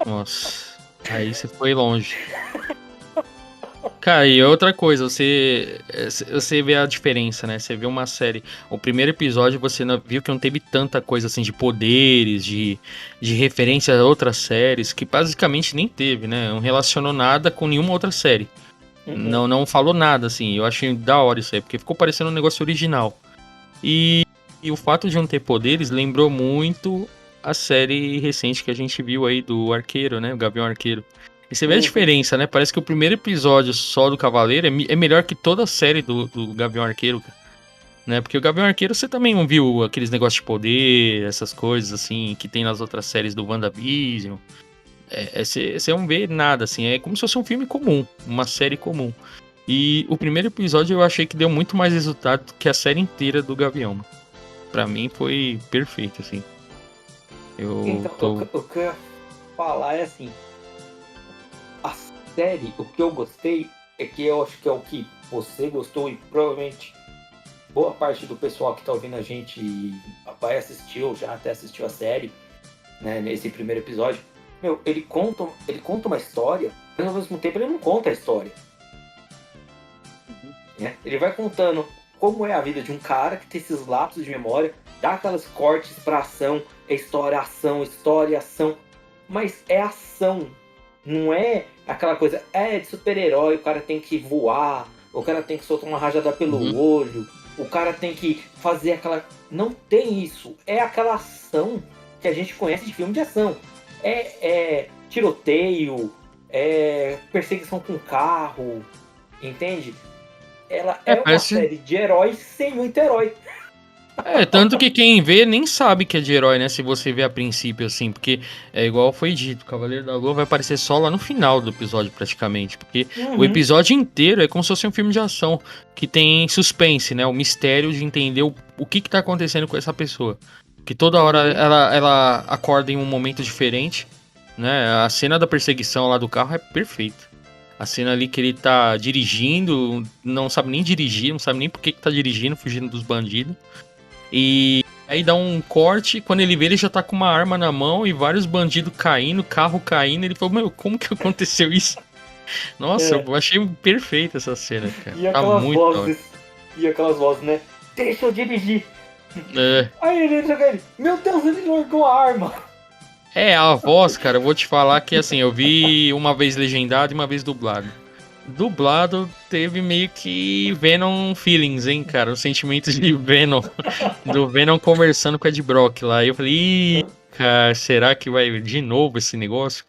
Nossa, aí você foi longe. Cara, e outra coisa, você vê a diferença, né? Você vê uma série. O primeiro episódio você viu que não teve tanta coisa assim de poderes, de referência a outras séries, que basicamente nem teve, né? Não relacionou nada com nenhuma outra série. Uhum. Não falou nada, assim. Eu achei da hora isso aí, porque ficou parecendo um negócio original. E o fato de não ter poderes lembrou muito a série recente que a gente viu aí do Arqueiro, né? O Gavião Arqueiro. E você vê a Uhum. diferença, né? Parece que o primeiro episódio só do Cavaleiro é melhor que toda a série do Gavião Arqueiro, cara, né? Porque o Gavião Arqueiro você também não viu aqueles negócios de poder, essas coisas assim, que tem nas outras séries do WandaVision. Você não vê nada, assim. É como se fosse um filme comum, uma série comum. E o primeiro episódio eu achei que deu muito mais resultado que a série inteira do Gavião, mano. Pra mim foi perfeito, assim. Eu Então, tô. o que eu ia falar é assim, a série, o que eu gostei é que eu acho que é o que você gostou e provavelmente boa parte do pessoal que tá ouvindo a gente vai assistir ou já até assistiu a série, né, nesse primeiro episódio. Meu, ele conta uma história, mas ao mesmo tempo ele não conta a história, né? Ele vai contando como é a vida de um cara que tem esses lapsos de memória, dá aquelas cortes pra ação, é história, ação, mas é ação, não é aquela coisa, de super-herói, o cara tem que voar, o cara tem que soltar uma rajada pelo Uhum. olho, o cara tem que fazer aquela... Não tem isso, é aquela ação que a gente conhece de filme de ação. É tiroteio, é perseguição com carro, entende? Ela é uma Parece. série de heróis sem muito herói. Tanto que quem vê nem sabe que é de herói, né? Se você vê a princípio, assim, porque é igual foi dito, o Cavaleiro da Lua vai aparecer só lá no final do episódio, praticamente. Porque o Uhum. episódio inteiro é como se fosse um filme de ação, que tem suspense, né? O mistério de entender o que tá acontecendo com essa pessoa. Que toda hora Uhum. ela acorda em um momento diferente, né? A cena da perseguição lá do carro é perfeita. A cena ali que ele tá dirigindo, não sabe nem dirigir, não sabe nem por que tá dirigindo, fugindo dos bandidos. E aí dá um corte, quando ele vê, ele já tá com uma arma na mão e vários bandidos caindo, carro caindo. Ele falou, meu, como que aconteceu isso? Nossa, É. eu achei perfeita essa cena, cara. E Tá aquelas muito da hora. vozes. E aquelas vozes, né? Deixa eu dirigir. É, Aí ele joga ele. Meu Deus, ele largou a arma. a voz, cara, eu vou te falar que assim, eu vi uma vez legendado e uma vez dublado. Dublado teve meio que Venom feelings, hein, cara? Os sentimentos de Venom. Do Venom conversando com a Ed Brock lá. E eu falei, ih, cara, será que vai de novo esse negócio?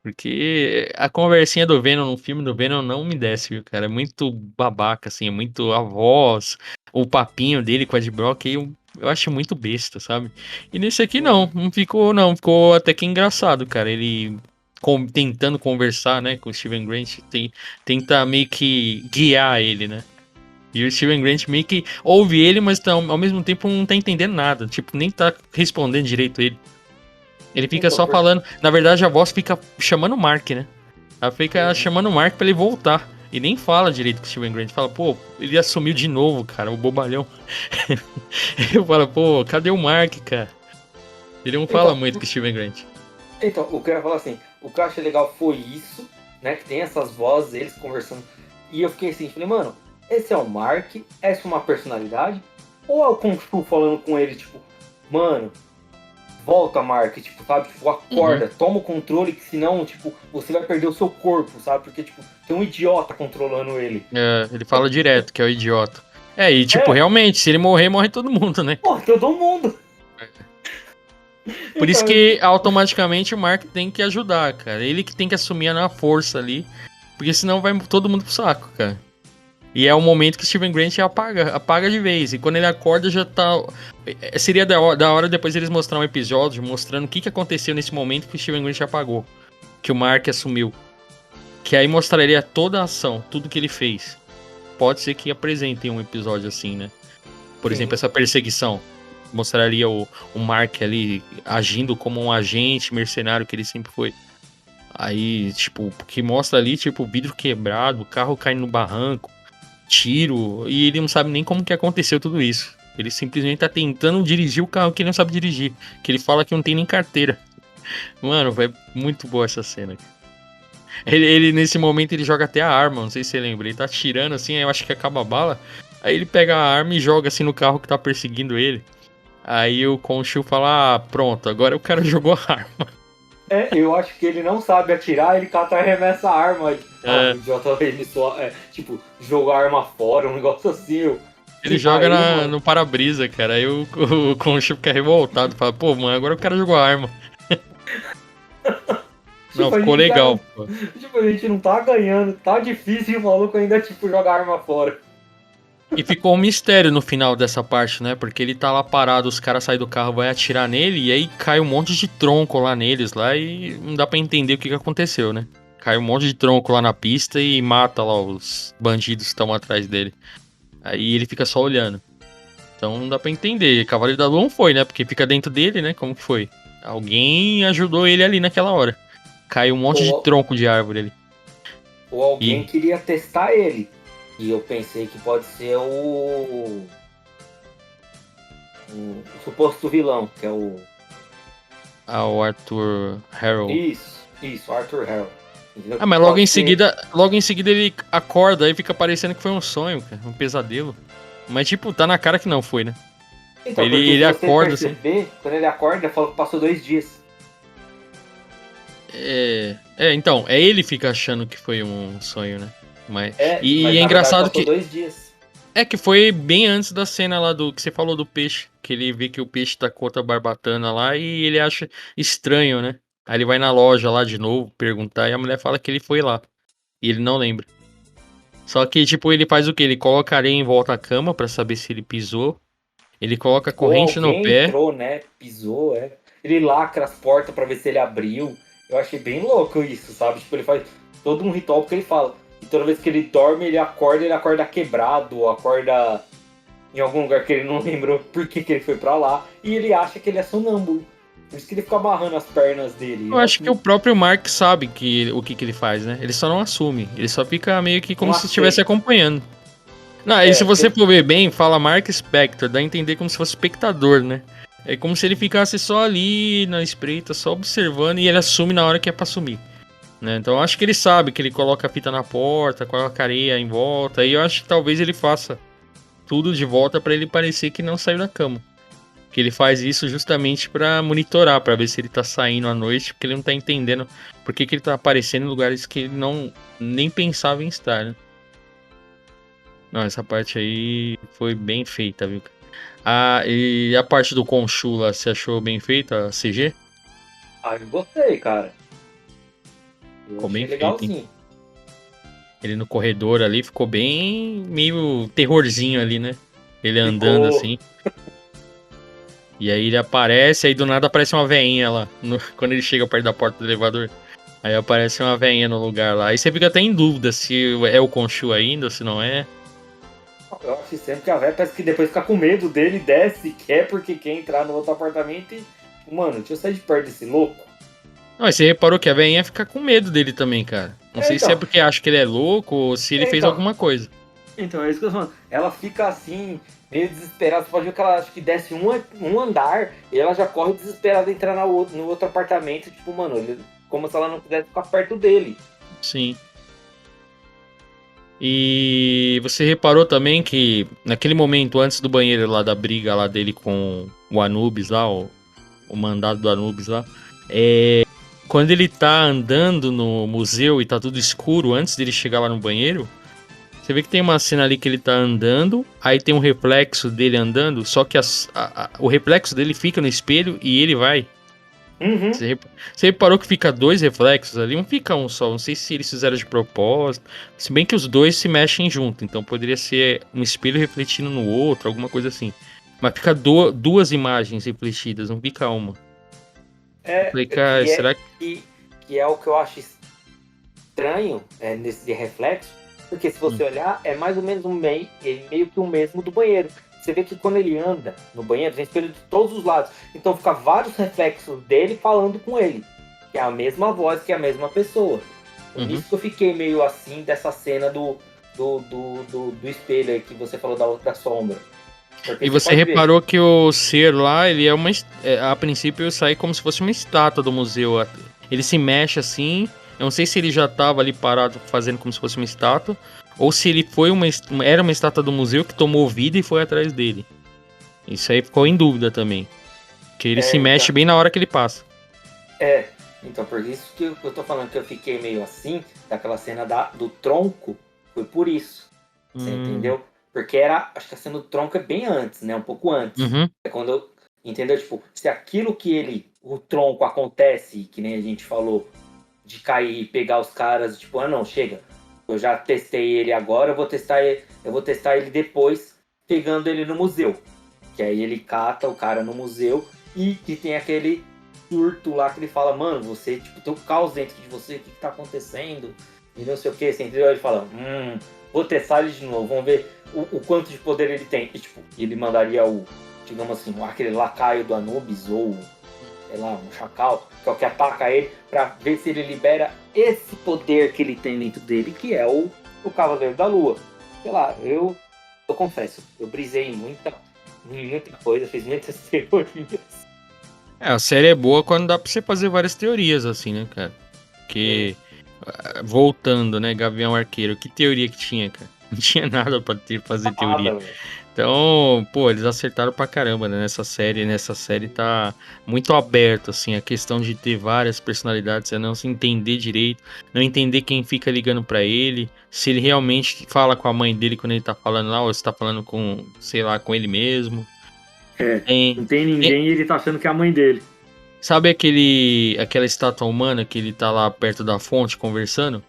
Porque a conversinha do Venom no filme do Venom não me desce, viu, cara? É muito babaca, assim, é muito a voz, o papinho dele com a Ed Brock, eu acho muito besta, sabe? E nesse aqui Uhum. não ficou, não, ficou até que engraçado, cara. Ele tentando conversar, né, com o Steven Grant, tenta meio que guiar ele, né? E o Steven Grant meio que ouve ele, mas ao mesmo tempo não tá entendendo nada, tipo, nem tá respondendo direito ele. Ele fica Então, só falando. Na verdade, a voz fica chamando o Mark, né? Ela fica Uhum. chamando o Mark pra ele voltar. E nem fala direito com o Steven Grant. Fala, pô, ele assumiu de novo, cara, o bobalhão. Eu falo, pô, cadê o Mark, cara? Ele não fala Então, muito com o Steven Grant. então, o que eu ia falar assim, o que eu achei legal foi isso, né? Que tem essas vozes, eles conversando. E eu fiquei assim, falei, mano, esse é o Mark, essa é uma personalidade? Ou é o Kung Fu falando com ele, tipo, mano, volta, Mark, tipo, sabe? Tipo, Uhum. acorda, toma o controle, que senão, tipo, você vai perder o seu corpo, sabe? Porque, tipo, tem um idiota controlando ele. Ele fala direto que é o idiota. E tipo, É, realmente, se ele morrer, morre todo mundo, né? pô, todo mundo. Por isso Então, que automaticamente o Mark tem que ajudar, cara. Ele que tem que assumir a força ali. Porque senão vai todo mundo pro saco, cara. E é o momento que Steven Grant apaga de vez. E quando ele acorda já tá. Seria da hora depois eles mostrar um episódio mostrando o que aconteceu nesse momento que o Steven Grant apagou. Que o Mark assumiu. Que aí mostraria toda a ação, tudo que ele fez. Pode ser que apresentem um episódio assim, né? Por exemplo, sim. essa perseguição. Mostraria o Mark ali agindo como um agente mercenário que ele sempre foi. Aí, tipo, que mostra ali, tipo, o vidro quebrado, o carro caindo no barranco, tiro, e ele não sabe nem como que aconteceu tudo isso. Ele simplesmente tá tentando dirigir o carro que ele não sabe dirigir. Que ele fala que não tem nem carteira. Mano, é muito boa essa cena. Ele, nesse momento, ele joga até a arma, não sei se você lembra. Ele tá atirando assim, aí eu acho que acaba a bala. Aí ele pega a arma e joga assim no carro que tá perseguindo ele. Aí o Khonshu fala, ah, pronto, agora o cara jogou a arma. Eu acho que ele não sabe atirar, ele cata e arremessa a arma. O É, idiota ele só, tipo, jogar a arma fora, um negócio assim. ele E joga aí, mano, no para-brisa, cara. Aí o Khonshu fica revoltado, fala, pô, mano, agora o cara jogou a arma. Não, tipo, a ficou gente já legal, não, pô. tipo, a gente não tá ganhando, tá difícil e o maluco ainda, tipo, joga a arma fora. E ficou um mistério no final dessa parte, né? Porque ele tá lá parado, os caras saem do carro, vai atirar nele, e aí cai um monte de tronco lá neles, lá, e não dá pra entender o que aconteceu, né? Cai um monte de tronco lá na pista e mata lá os bandidos que estão atrás dele. Aí ele fica só olhando. Então não dá pra entender. Cavaleiro da Lua não foi, né? Porque fica dentro dele, né? Como que foi? Alguém ajudou ele ali naquela hora. Caiu um monte de Ou, tronco de árvore ali. ou alguém E. queria testar ele. E eu pensei que pode ser o suposto vilão, que é o. Ah, o Arthur Harrow. Isso, Arthur Harrow. Entendeu? Ah, mas Pode ser. logo em seguida ele acorda e fica parecendo que foi um sonho, cara, um pesadelo. Mas tipo, tá na cara que não foi, né? Então, Ele, porque se ele você acorda assim. perceber, quando ele acorda, fala que passou 2 dias. Então, é ele que fica achando que foi um sonho, né? Mas, Mas e é na verdade engraçado passou que 2 dias. é que foi bem antes da cena lá do que você falou do peixe, que ele vê que o peixe tá com outra barbatana lá e ele acha estranho, né? Aí ele vai na loja lá de novo perguntar e a mulher fala que ele foi lá e ele não lembra. Só que, tipo, ele faz o quê? Ele coloca areia em volta da cama pra saber se ele pisou. Ele coloca Ou corrente no alguém pé. entrou, né? Pisou, Ele lacra as portas pra ver se ele abriu. Eu achei bem louco isso, sabe? Tipo, ele faz todo um ritual porque ele fala. E toda vez que ele dorme, ele acorda quebrado, acorda em algum lugar que ele não lembrou por que ele foi pra lá. E ele acha que ele é sonâmbulo. Por isso que ele fica amarrando as pernas dele. Eu Eu acho acho que o muito. próprio Mark sabe o que ele faz, né? Ele só não assume. Ele só fica meio que Não como se estivesse aceita. acompanhando. Não, e se você Porque. for ver bem, fala Mark Spector, dá a entender como se fosse espectador, né? É como se ele ficasse só ali na espreita, só observando e ele assume na hora que é pra assumir. Né? Então eu acho que ele sabe que ele coloca a fita na porta, coloca a areia em volta, e eu acho que talvez ele faça tudo de volta pra ele parecer que não saiu da cama. Que ele faz isso justamente pra monitorar, pra ver se ele tá saindo à noite, porque ele não tá entendendo por que ele tá aparecendo em lugares que ele não nem pensava em estar, né? Não, essa parte aí foi bem feita, viu? Ah, e a parte do Khonshu lá, você achou bem feita a CG? Eu gostei, cara. Eu Ficou bem achei feita, hein? legalzinho. Ele no corredor ali ficou bem meio terrorzinho ali, né? Ele andando Ficou. assim. E aí ele aparece, aí do nada aparece uma veinha lá. Quando ele chega perto da porta do elevador. Aí aparece uma veinha no lugar lá. Aí você fica até em dúvida se é o Khonshu ainda, ou se não é. Eu acho sempre que a véia parece que depois fica com medo dele, desce, quer porque quer entrar no outro apartamento e. Mano, deixa eu sair de perto desse louco. Não, mas você reparou que a veinha fica com medo dele também, cara. Não sei se é Então, porque acha que ele é louco ou se ele fez então, alguma coisa. então, é isso que eu tô falando. Ela fica assim, meio desesperada. Você pode ver que ela acho que desce um andar e ela já corre desesperada entrar no outro apartamento. Tipo, mano, como se ela não pudesse ficar perto dele. Sim. E você reparou também que naquele momento antes do banheiro lá da briga lá dele com o Anubis lá, o mandado do Anubis lá, quando ele tá andando no museu e tá tudo escuro antes dele chegar lá no banheiro, você vê que tem uma cena ali que ele tá andando, aí tem um reflexo dele andando, só que o reflexo dele fica no espelho e ele vai. Uhum. Você reparou que fica dois reflexos ali? Não fica um só. Não sei se eles fizeram de propósito. Se bem que os dois se mexem junto. Então poderia ser um espelho refletindo no outro, alguma coisa assim. Mas fica duas imagens refletidas, não fica uma. Eu É, falei, cara, que será é, que. que, que é o que eu acho estranho nesse de reflexo, porque se você olhar, é mais ou menos meio que o mesmo do banheiro. Você vê que quando ele anda no banheiro, tem espelho de todos os lados. Então fica vários reflexos dele falando com ele. que é a mesma voz, que é a mesma pessoa. Por Uhum. isso que eu fiquei meio assim dessa cena do espelho aí que você falou da sombra. Porque E você você pode ver. reparou que o ser lá, ele é a princípio sai como se fosse uma estátua do museu. Ele se mexe assim. Eu não sei se ele já tava ali parado fazendo como se fosse uma estátua, ou se ele foi era uma estátua do museu que tomou vida e foi atrás dele. Isso aí ficou em dúvida também. Que ele se Então, mexe bem na hora que ele passa. então, por isso que eu tô falando que eu fiquei meio assim, daquela cena do tronco, foi por isso. Você Hum, entendeu? Porque acho que a cena do tronco é bem antes, né? Um pouco antes. uhum, É quando entendeu? Tipo, se aquilo o tronco acontece, que nem a gente falou, de cair e pegar os caras, tipo, ah não, chega, eu já testei ele agora, eu vou testar ele depois, pegando ele no museu. Que aí ele cata o cara no museu e tem aquele surto lá que ele fala, mano, você, tipo, tem um caos dentro de você, o que tá acontecendo? E não sei o que, você entendeu? Ele fala, vou testar ele de novo, vamos ver o quanto de poder ele tem. E, tipo, ele mandaria digamos assim, aquele lacaio do Anubis, ou, sei lá, um chacal, que é o que ataca ele, pra ver se ele libera esse poder que ele tem dentro dele, que é o Cavaleiro da Lua. Sei lá, eu confesso, eu brisei em muita coisa, fiz muitas teorias. A série é boa quando dá pra você fazer várias teorias, assim, né, cara? Hum, Porque, voltando, né, Gavião Arqueiro, que teoria que tinha, cara? Não tinha nada pra fazer teoria. nada, velho. Então, pô, eles acertaram pra caramba, né, nessa série. Nessa série tá muito aberto, assim, a questão de ter várias personalidades, é não se entender direito, não entender quem fica ligando pra ele, se ele realmente fala com a mãe dele quando ele tá falando lá, ou se tá falando com, sei lá, com ele mesmo. Não Tem, tem ninguém e ele tá achando que é a mãe dele. sabe aquela estátua humana que ele tá lá perto da fonte conversando?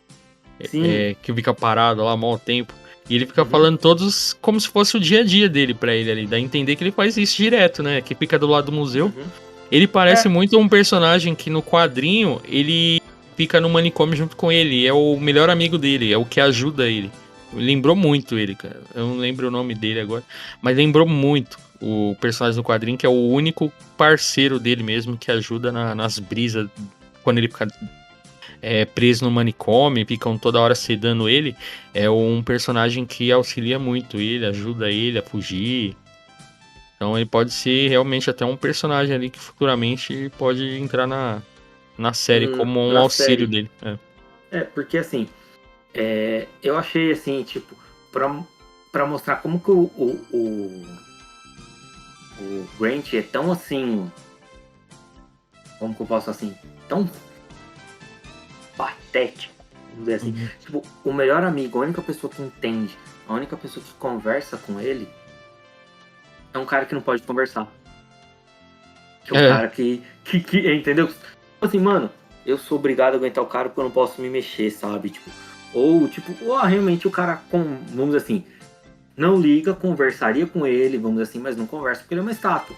Sim. Que fica parado lá há mó tempo. E ele fica Uhum, falando todos como se fosse o dia a dia dele pra ele ali. Dá a entender que ele faz isso direto, né? Que fica do lado do museu. uhum. Ele parece É, muito um personagem que no quadrinho ele fica no manicômio junto com ele. É o melhor amigo dele, é o que ajuda ele. Lembrou muito ele, cara. Eu não lembro o nome dele agora, mas lembrou muito o personagem do quadrinho, que é o único parceiro dele mesmo que ajuda nas brisas quando ele fica preso no manicômio, ficam toda hora sedando ele. É um personagem que auxilia muito ele, ajuda ele a fugir. Então ele pode ser realmente até um personagem ali que futuramente pode entrar na série como um na auxílio série. dele. Porque assim, eu achei assim, tipo, pra mostrar como que o Grant é tão assim, como que eu posso assim, tão patético, vamos dizer assim. Uhum. Tipo, o melhor amigo, a única pessoa que entende, a única pessoa que conversa com ele, é um cara que não pode conversar. Que é o É, cara entendeu? Tipo assim, mano, eu sou obrigado a aguentar o cara porque eu não posso me mexer, sabe? Ou realmente o cara, vamos dizer assim, não liga, conversaria com ele, vamos dizer assim, mas não conversa porque ele é uma estátua.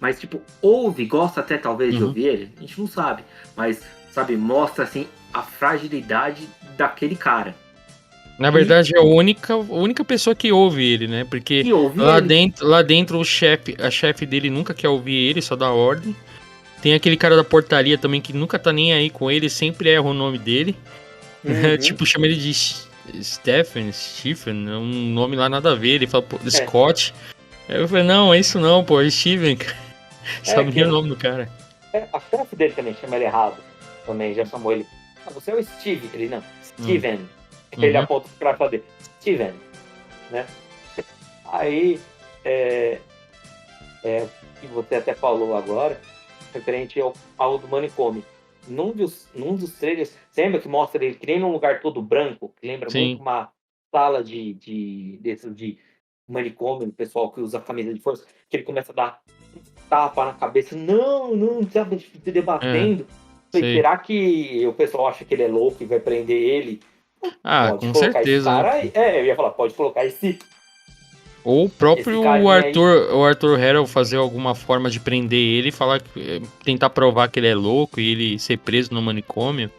Mas, tipo, ouve, gosta até talvez de uhum. ouvir ele, a gente não sabe. Mas, sabe, mostra, assim, a fragilidade daquele cara. Na E verdade é a única pessoa que ouve ele, né? Porque que ouve ele. lá dentro a chefe dele nunca quer ouvir ele, só dá ordem. Tem aquele cara da portaria também que nunca tá nem aí com ele, sempre erra o nome dele. Uhum. Tipo, chama ele de Stephen, é um nome lá nada a ver. Ele fala, pô, É, Scott. Aí eu falei, não, é isso não, pô, é Steven, cara. é Sabe nem o que nome do cara. a chefe dele também chama ele errado. Também já chamou ele. Ah, você é o Steve. Ele não, Hum, Steven. Ele uhum, aponta pra fazer Steven, né? Aí, é, que você até falou agora, referente ao do manicômio. Num dos trailers, você lembra que mostra ele que nem num lugar todo branco, que lembra muito sim. uma sala de manicômio, o pessoal que usa camisa de força, que ele começa a dar tapa na cabeça, não, sabe, se É, debatendo. Falei, sei. será que o pessoal acha que ele é louco e vai prender ele? Ah, Pode com colocar esse certeza, né? cara aí. Eu ia falar, pode colocar Ou o esse próprio carinha aí. o Arthur Harrow fazer alguma forma de prender ele e falar, tentar provar que ele é louco e ele ser preso no manicômio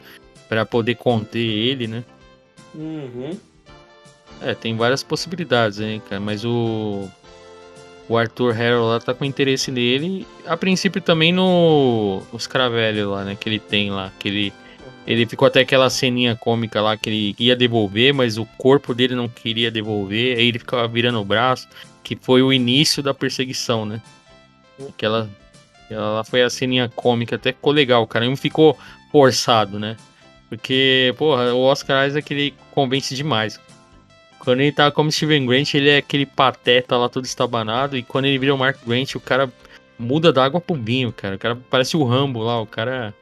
pra poder conter ele, né? Uhum. Tem várias possibilidades, hein, cara, mas o Arthur Harrow lá tá com interesse nele. A princípio também no os Cravelho lá, né? Que ele tem lá. Ele ficou até aquela ceninha cômica lá que ele ia devolver, mas o corpo dele não queria devolver. Aí ele ficava virando o braço. Que foi o início da perseguição, né? Aquela lá foi a ceninha cômica. Até ficou legal, cara. Não ficou forçado, né? Porque, porra, o Oscar Isaac ele convence demais. Quando ele tá como Steven Grant, ele é aquele pateta lá todo estabanado. E quando ele vira o Mark Grant, o cara muda da água pro vinho, cara. O cara parece o Rambo lá, o cara.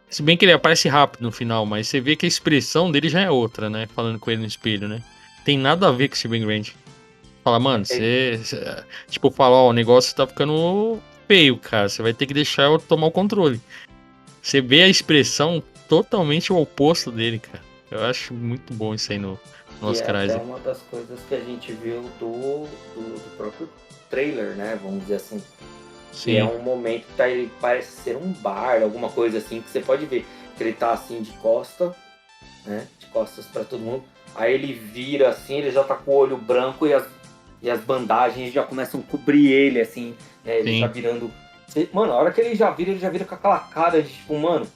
Se bem que ele aparece rápido no final, mas você vê que a expressão dele já é outra, né? Falando com ele no espelho, né? Tem nada a ver com o Steven Grant. Fala, mano, tipo, fala, ó, o negócio tá ficando feio, cara. Você vai ter que deixar eu tomar o controle. Você vê a expressão totalmente o oposto dele, cara. Eu acho muito bom isso aí no E é Oscar até Isaac. uma das coisas que a gente viu do próprio trailer, né? Vamos dizer assim. Que é Sim, um momento que tá, ele parece ser um bar, alguma coisa assim, que você pode ver que ele tá assim de costa, né? De costas para todo mundo. Aí ele vira assim, ele já tá com o olho branco e as bandagens já começam a cobrir ele, assim, né? Ele já sim. virando. Mano, a hora que ele já vira com aquela cara de tipo, mano,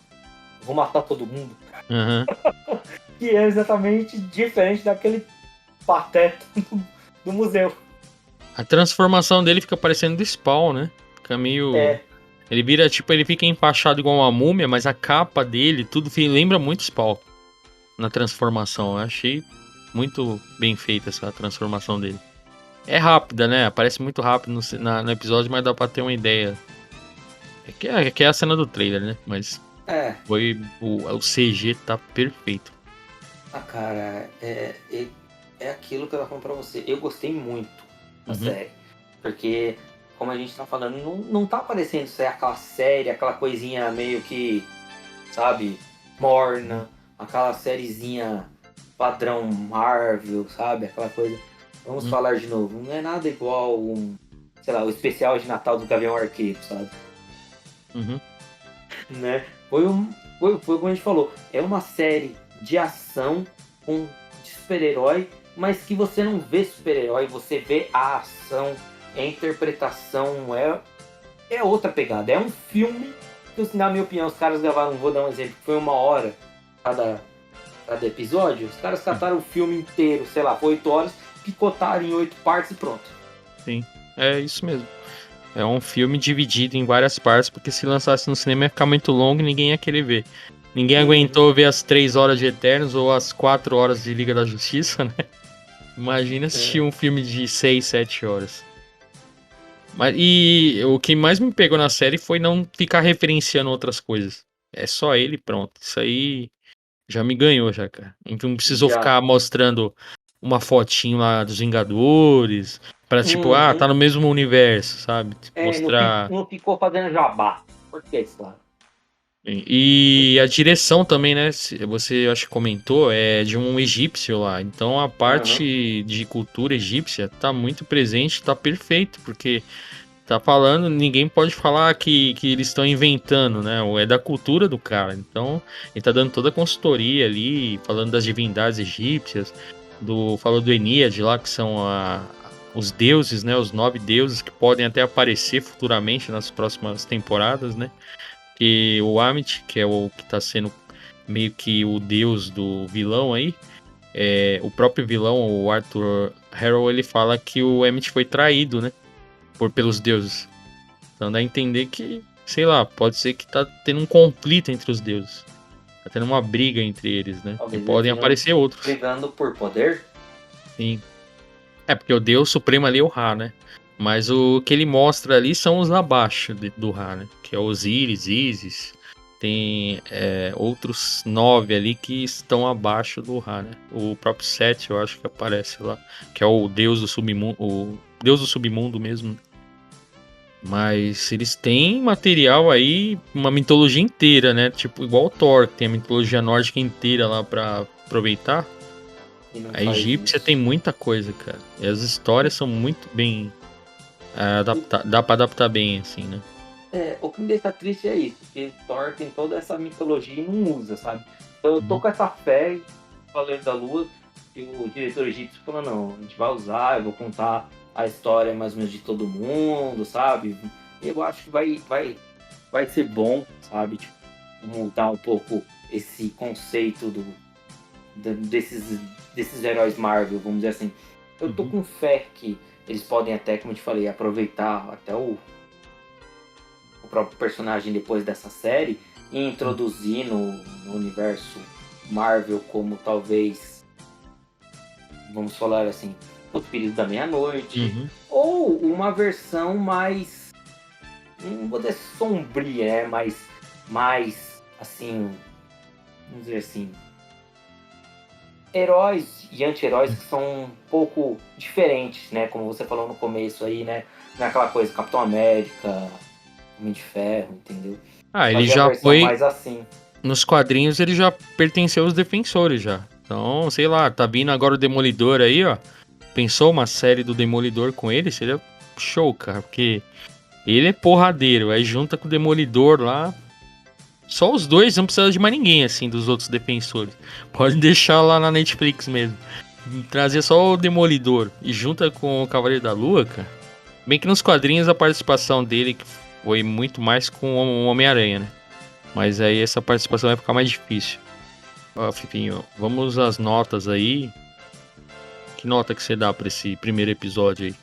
vou matar todo mundo. Aham. Que é exatamente diferente daquele pateta do museu. A transformação dele fica parecendo do Spawn, né? Fica meio. É, Ele vira, tipo, ele fica enfaixado igual uma múmia, mas a capa dele, tudo lembra muito Spawn na transformação. Eu achei muito bem feita essa transformação dele. É rápida, né? Aparece muito rápido no episódio, mas dá pra ter uma ideia. É que é a cena do trailer, né? Mas é. foi. O CG tá perfeito. Ah, cara, é aquilo que eu tava falando pra você. Eu gostei muito da Uhum. série. Porque, como a gente tá falando, não tá parecendo ser aquela série, aquela coisinha meio que, sabe, morna, aquela sériezinha padrão Marvel, sabe? Aquela coisa. Vamos Uhum. falar de novo. Não é nada igual sei lá, o especial de Natal do Gavião Arqueiro, sabe? Uhum. Né? Foi como a gente falou, é uma série de ação de super-herói, mas que você não vê super-herói, você vê a ação, a interpretação, é outra pegada. É um filme que, na minha opinião, os caras gravaram, vou dar um exemplo, foi 1 hora cada, cada episódio, os caras cataram o filme inteiro, sei lá, foi 8 horas, picotaram em 8 partes e pronto. Sim. É isso mesmo. É um filme dividido em várias partes, porque se lançasse no cinema ia ficar muito longo e ninguém ia querer ver. Ninguém Uhum. aguentou ver as 3 horas de Eternos ou as 4 horas de Liga da Justiça, né? Imagina assistir É. um filme de 6, 7 horas. Mas, e o que mais me pegou na série foi não ficar referenciando outras coisas. É só ele, e pronto. Isso aí já me ganhou, já, cara. Não precisou Já. ficar mostrando uma fotinho lá dos Vingadores. Pra tipo, tá Uhum. no mesmo universo, sabe? Mostrar. Não ficou fazendo jabá. Por que, claro? E a direção também, né? Você acho que comentou, é de um egípcio lá. Então a Aham. parte de cultura egípcia tá muito presente, tá perfeito, porque tá falando, ninguém pode falar que eles estão inventando, né? É da cultura do cara. Então ele tá dando toda a consultoria ali, falando das divindades egípcias, falou do Eníade lá, que são os deuses, né? Os 9 deuses que podem até aparecer futuramente nas próximas temporadas, né? Que o Amit, que é o que tá sendo meio que o deus do vilão aí, o próprio vilão, o Arthur Harrow, ele fala que o Emmett foi traído, né? Pelos deuses. Então dá a entender que, sei lá, pode ser que tá tendo um conflito entre os deuses. Tá tendo uma briga entre eles, né? E Talvez eles podem estejam aparecer outros. brigando por poder. Sim. É, porque o deus supremo ali é o Ra, né? Mas o que ele mostra ali são os abaixo do Ra, né? Que é Osíris, Ísis. Tem outros 9 ali que estão abaixo do Ra, né? O próprio Set, eu acho que aparece lá. Que é o deus do submundo. O deus do submundo mesmo. Mas eles têm material aí, uma mitologia inteira, né? Tipo, igual o Thor, que tem a mitologia nórdica inteira lá pra aproveitar. E não A faz egípcia isso. tem muita coisa, cara. E as histórias são muito bem adaptadas. Dá pra adaptar bem, assim, né? O que me deixa triste é isso, porque Thor tem toda essa mitologia e não usa, sabe? Então eu tô Uhum. com essa fé, Cavaleiro da Lua, e o diretor egípcio falou, não, a gente vai usar, eu vou contar a história mais ou menos de todo mundo, sabe? Eu acho que vai ser bom, sabe? Tipo, mudar um pouco esse conceito desses heróis Marvel, vamos dizer assim. Eu tô com fé que eles podem até, como eu te falei, aproveitar até o próprio personagem depois dessa série e introduzir no universo Marvel como talvez, vamos falar assim, o Espírito da Meia-Noite, ou uma versão mais, não vou dizer sombria, mais assim, vamos dizer assim, heróis e anti-heróis que são um pouco diferentes, né? Como você falou no começo aí, né? Não é aquela coisa Capitão América, Homem de Ferro, entendeu? Ele Fazer a já versão foi. mais assim. Nos quadrinhos ele já pertenceu aos defensores já. Então, sei lá, tá vindo agora o Demolidor aí, ó. Pensou uma série do Demolidor com ele? Seria show, cara. Porque ele é porradeiro. Aí junta com o Demolidor lá. Só os dois, não precisa de mais ninguém, assim, dos outros defensores. Pode deixar lá na Netflix mesmo. Trazer só o Demolidor e junta com o Cavaleiro da Lua, cara. Bem que nos quadrinhos a participação dele foi muito mais com o Homem-Aranha, né? Mas aí essa participação vai ficar mais difícil. Ó, Fipinho, vamos às notas aí. Que nota que você dá pra esse primeiro episódio aí?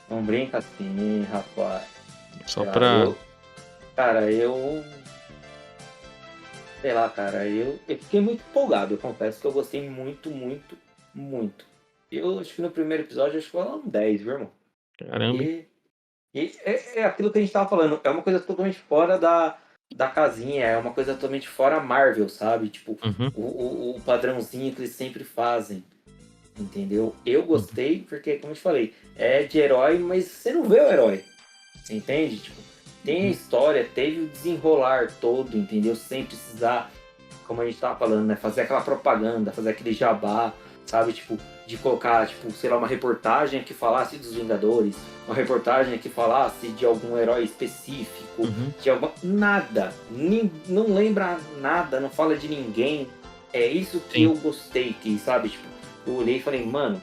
Não brinca assim, rapaz. Só pra... Cara, eu... Sei lá, cara, eu fiquei muito empolgado. Eu confesso que eu gostei muito, muito, muito. Eu acho que no primeiro episódio, acho que foi um 10, viu, irmão? Caramba. E é aquilo que a gente tava falando. É uma coisa totalmente fora da casinha. É uma coisa totalmente fora Marvel, sabe? Tipo, o padrãozinho que eles sempre fazem. Entendeu? Eu gostei porque, como eu te falei, é de herói, mas você não vê o herói. Você entende? Tipo, tem a história, teve o desenrolar todo, entendeu? Sem precisar, como a gente tava falando, né? Fazer aquela propaganda, fazer aquele jabá, sabe? Tipo, de colocar, tipo, sei lá, uma reportagem que falasse dos Vingadores, uma reportagem que falasse de algum herói específico, de alguma... Nada. Não lembra nada, não fala de ninguém. É isso que eu gostei, que, sabe? Tipo, eu olhei e falei, mano,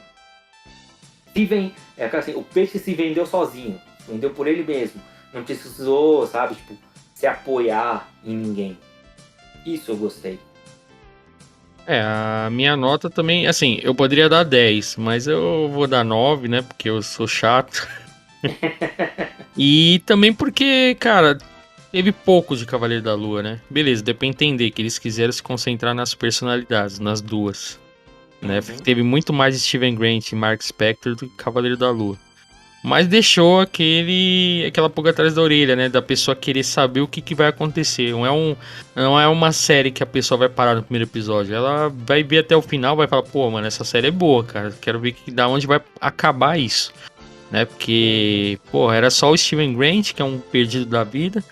assim, o peixe se vendeu sozinho, vendeu por ele mesmo, não precisou, sabe, tipo, se apoiar em ninguém. Isso eu gostei. A minha nota também, assim, eu poderia dar 10, mas eu vou dar 9, né, porque eu sou chato. E também porque, cara, teve pouco de Cavaleiro da Lua, né? Beleza, deu pra entender que eles quiseram se concentrar nas personalidades, nas duas. Né? Teve muito mais Steven Grant e Mark Spector do que Cavaleiro da Lua. Mas deixou aquela pulga atrás da orelha, né? Da pessoa querer saber o que vai acontecer. Não é uma série que a pessoa vai parar no primeiro episódio. Ela vai ver até o final, vai falar, pô, mano, essa série é boa, cara. Quero ver da onde vai acabar isso. Né? Porque, pô, era só o Steven Grant, que é um perdido da vida.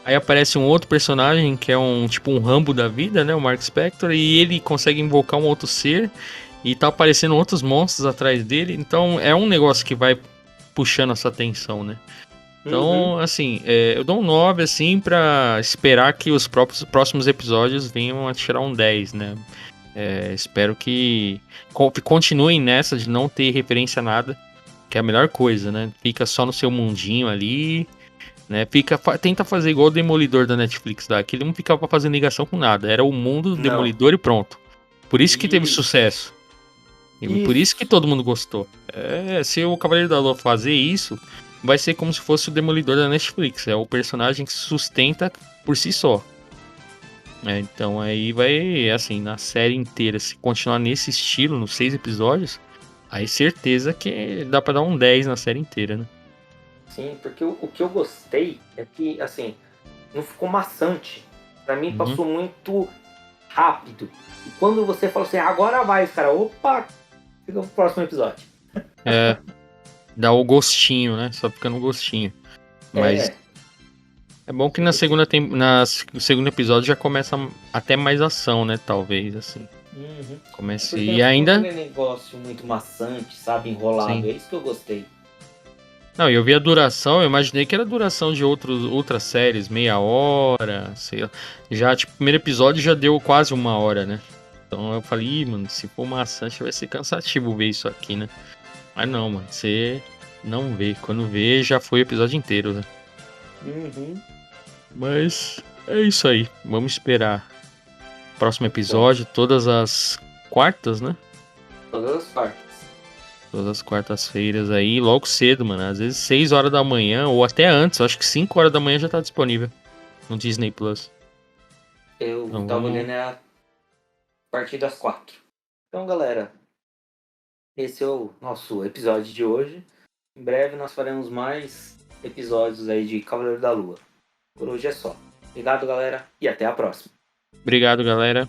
Aí aparece um outro personagem que é tipo um Rambo da vida, né? O Mark Spector. E ele consegue invocar um outro ser. E tá aparecendo outros monstros atrás dele. Então é um negócio que vai puxando essa atenção, né? Então, assim, eu dou um 9, assim, pra esperar que os próximos episódios venham a tirar um 10, né? Espero que continuem nessa de não ter referência a nada, que é a melhor coisa, né? Fica só no seu mundinho ali, né? Tenta fazer igual o Demolidor da Netflix, tá? Que ele não ficava fazendo ligação com nada, era o mundo do Demolidor e pronto. Por isso que teve sucesso. E por isso que todo mundo gostou. Se o Cavaleiro da Lua fazer isso, vai ser como se fosse o Demolidor da Netflix. É o personagem que se sustenta por si só. Então aí vai, assim, na série inteira, se continuar nesse estilo, nos 6 episódios, aí certeza que dá pra dar um 10 na série inteira, né? Sim, porque o que eu gostei é que, assim, não ficou maçante. Pra mim passou muito rápido. E quando você fala assim, agora vai, cara, opa, fica pro próximo episódio. Dá o gostinho, né? Só fica no gostinho. Mas é bom que no segundo episódio já começa até mais ação, né? Talvez, assim. Comece e ainda... Não é um negócio muito maçante, sabe? Enrolado. Sim. É isso que eu gostei. Não, eu vi a duração, eu imaginei que era a duração de outras séries, meia hora, sei lá. Já, tipo, o primeiro episódio já deu quase 1 hora, né? Então eu falei, ih, mano, se for maçante vai ser cansativo ver isso aqui, né? Mas não, mano, você não vê. Quando vê, já foi o episódio inteiro, né? Uhum. Mas é isso aí. Vamos esperar. Próximo Então, episódio, todas as quartas, né? todas as partes. Todas as quartas-feiras aí, logo cedo, mano. Às vezes 6 horas da manhã, ou até antes. Acho que 5 horas da manhã já tá disponível no Disney Plus. Eu Então tava vamos. olhando a partir das 4. Então, galera, esse é o nosso episódio de hoje. Em breve nós faremos mais episódios aí de Cavaleiro da Lua. Por hoje é só. Obrigado, galera, e até a próxima. Obrigado, galera.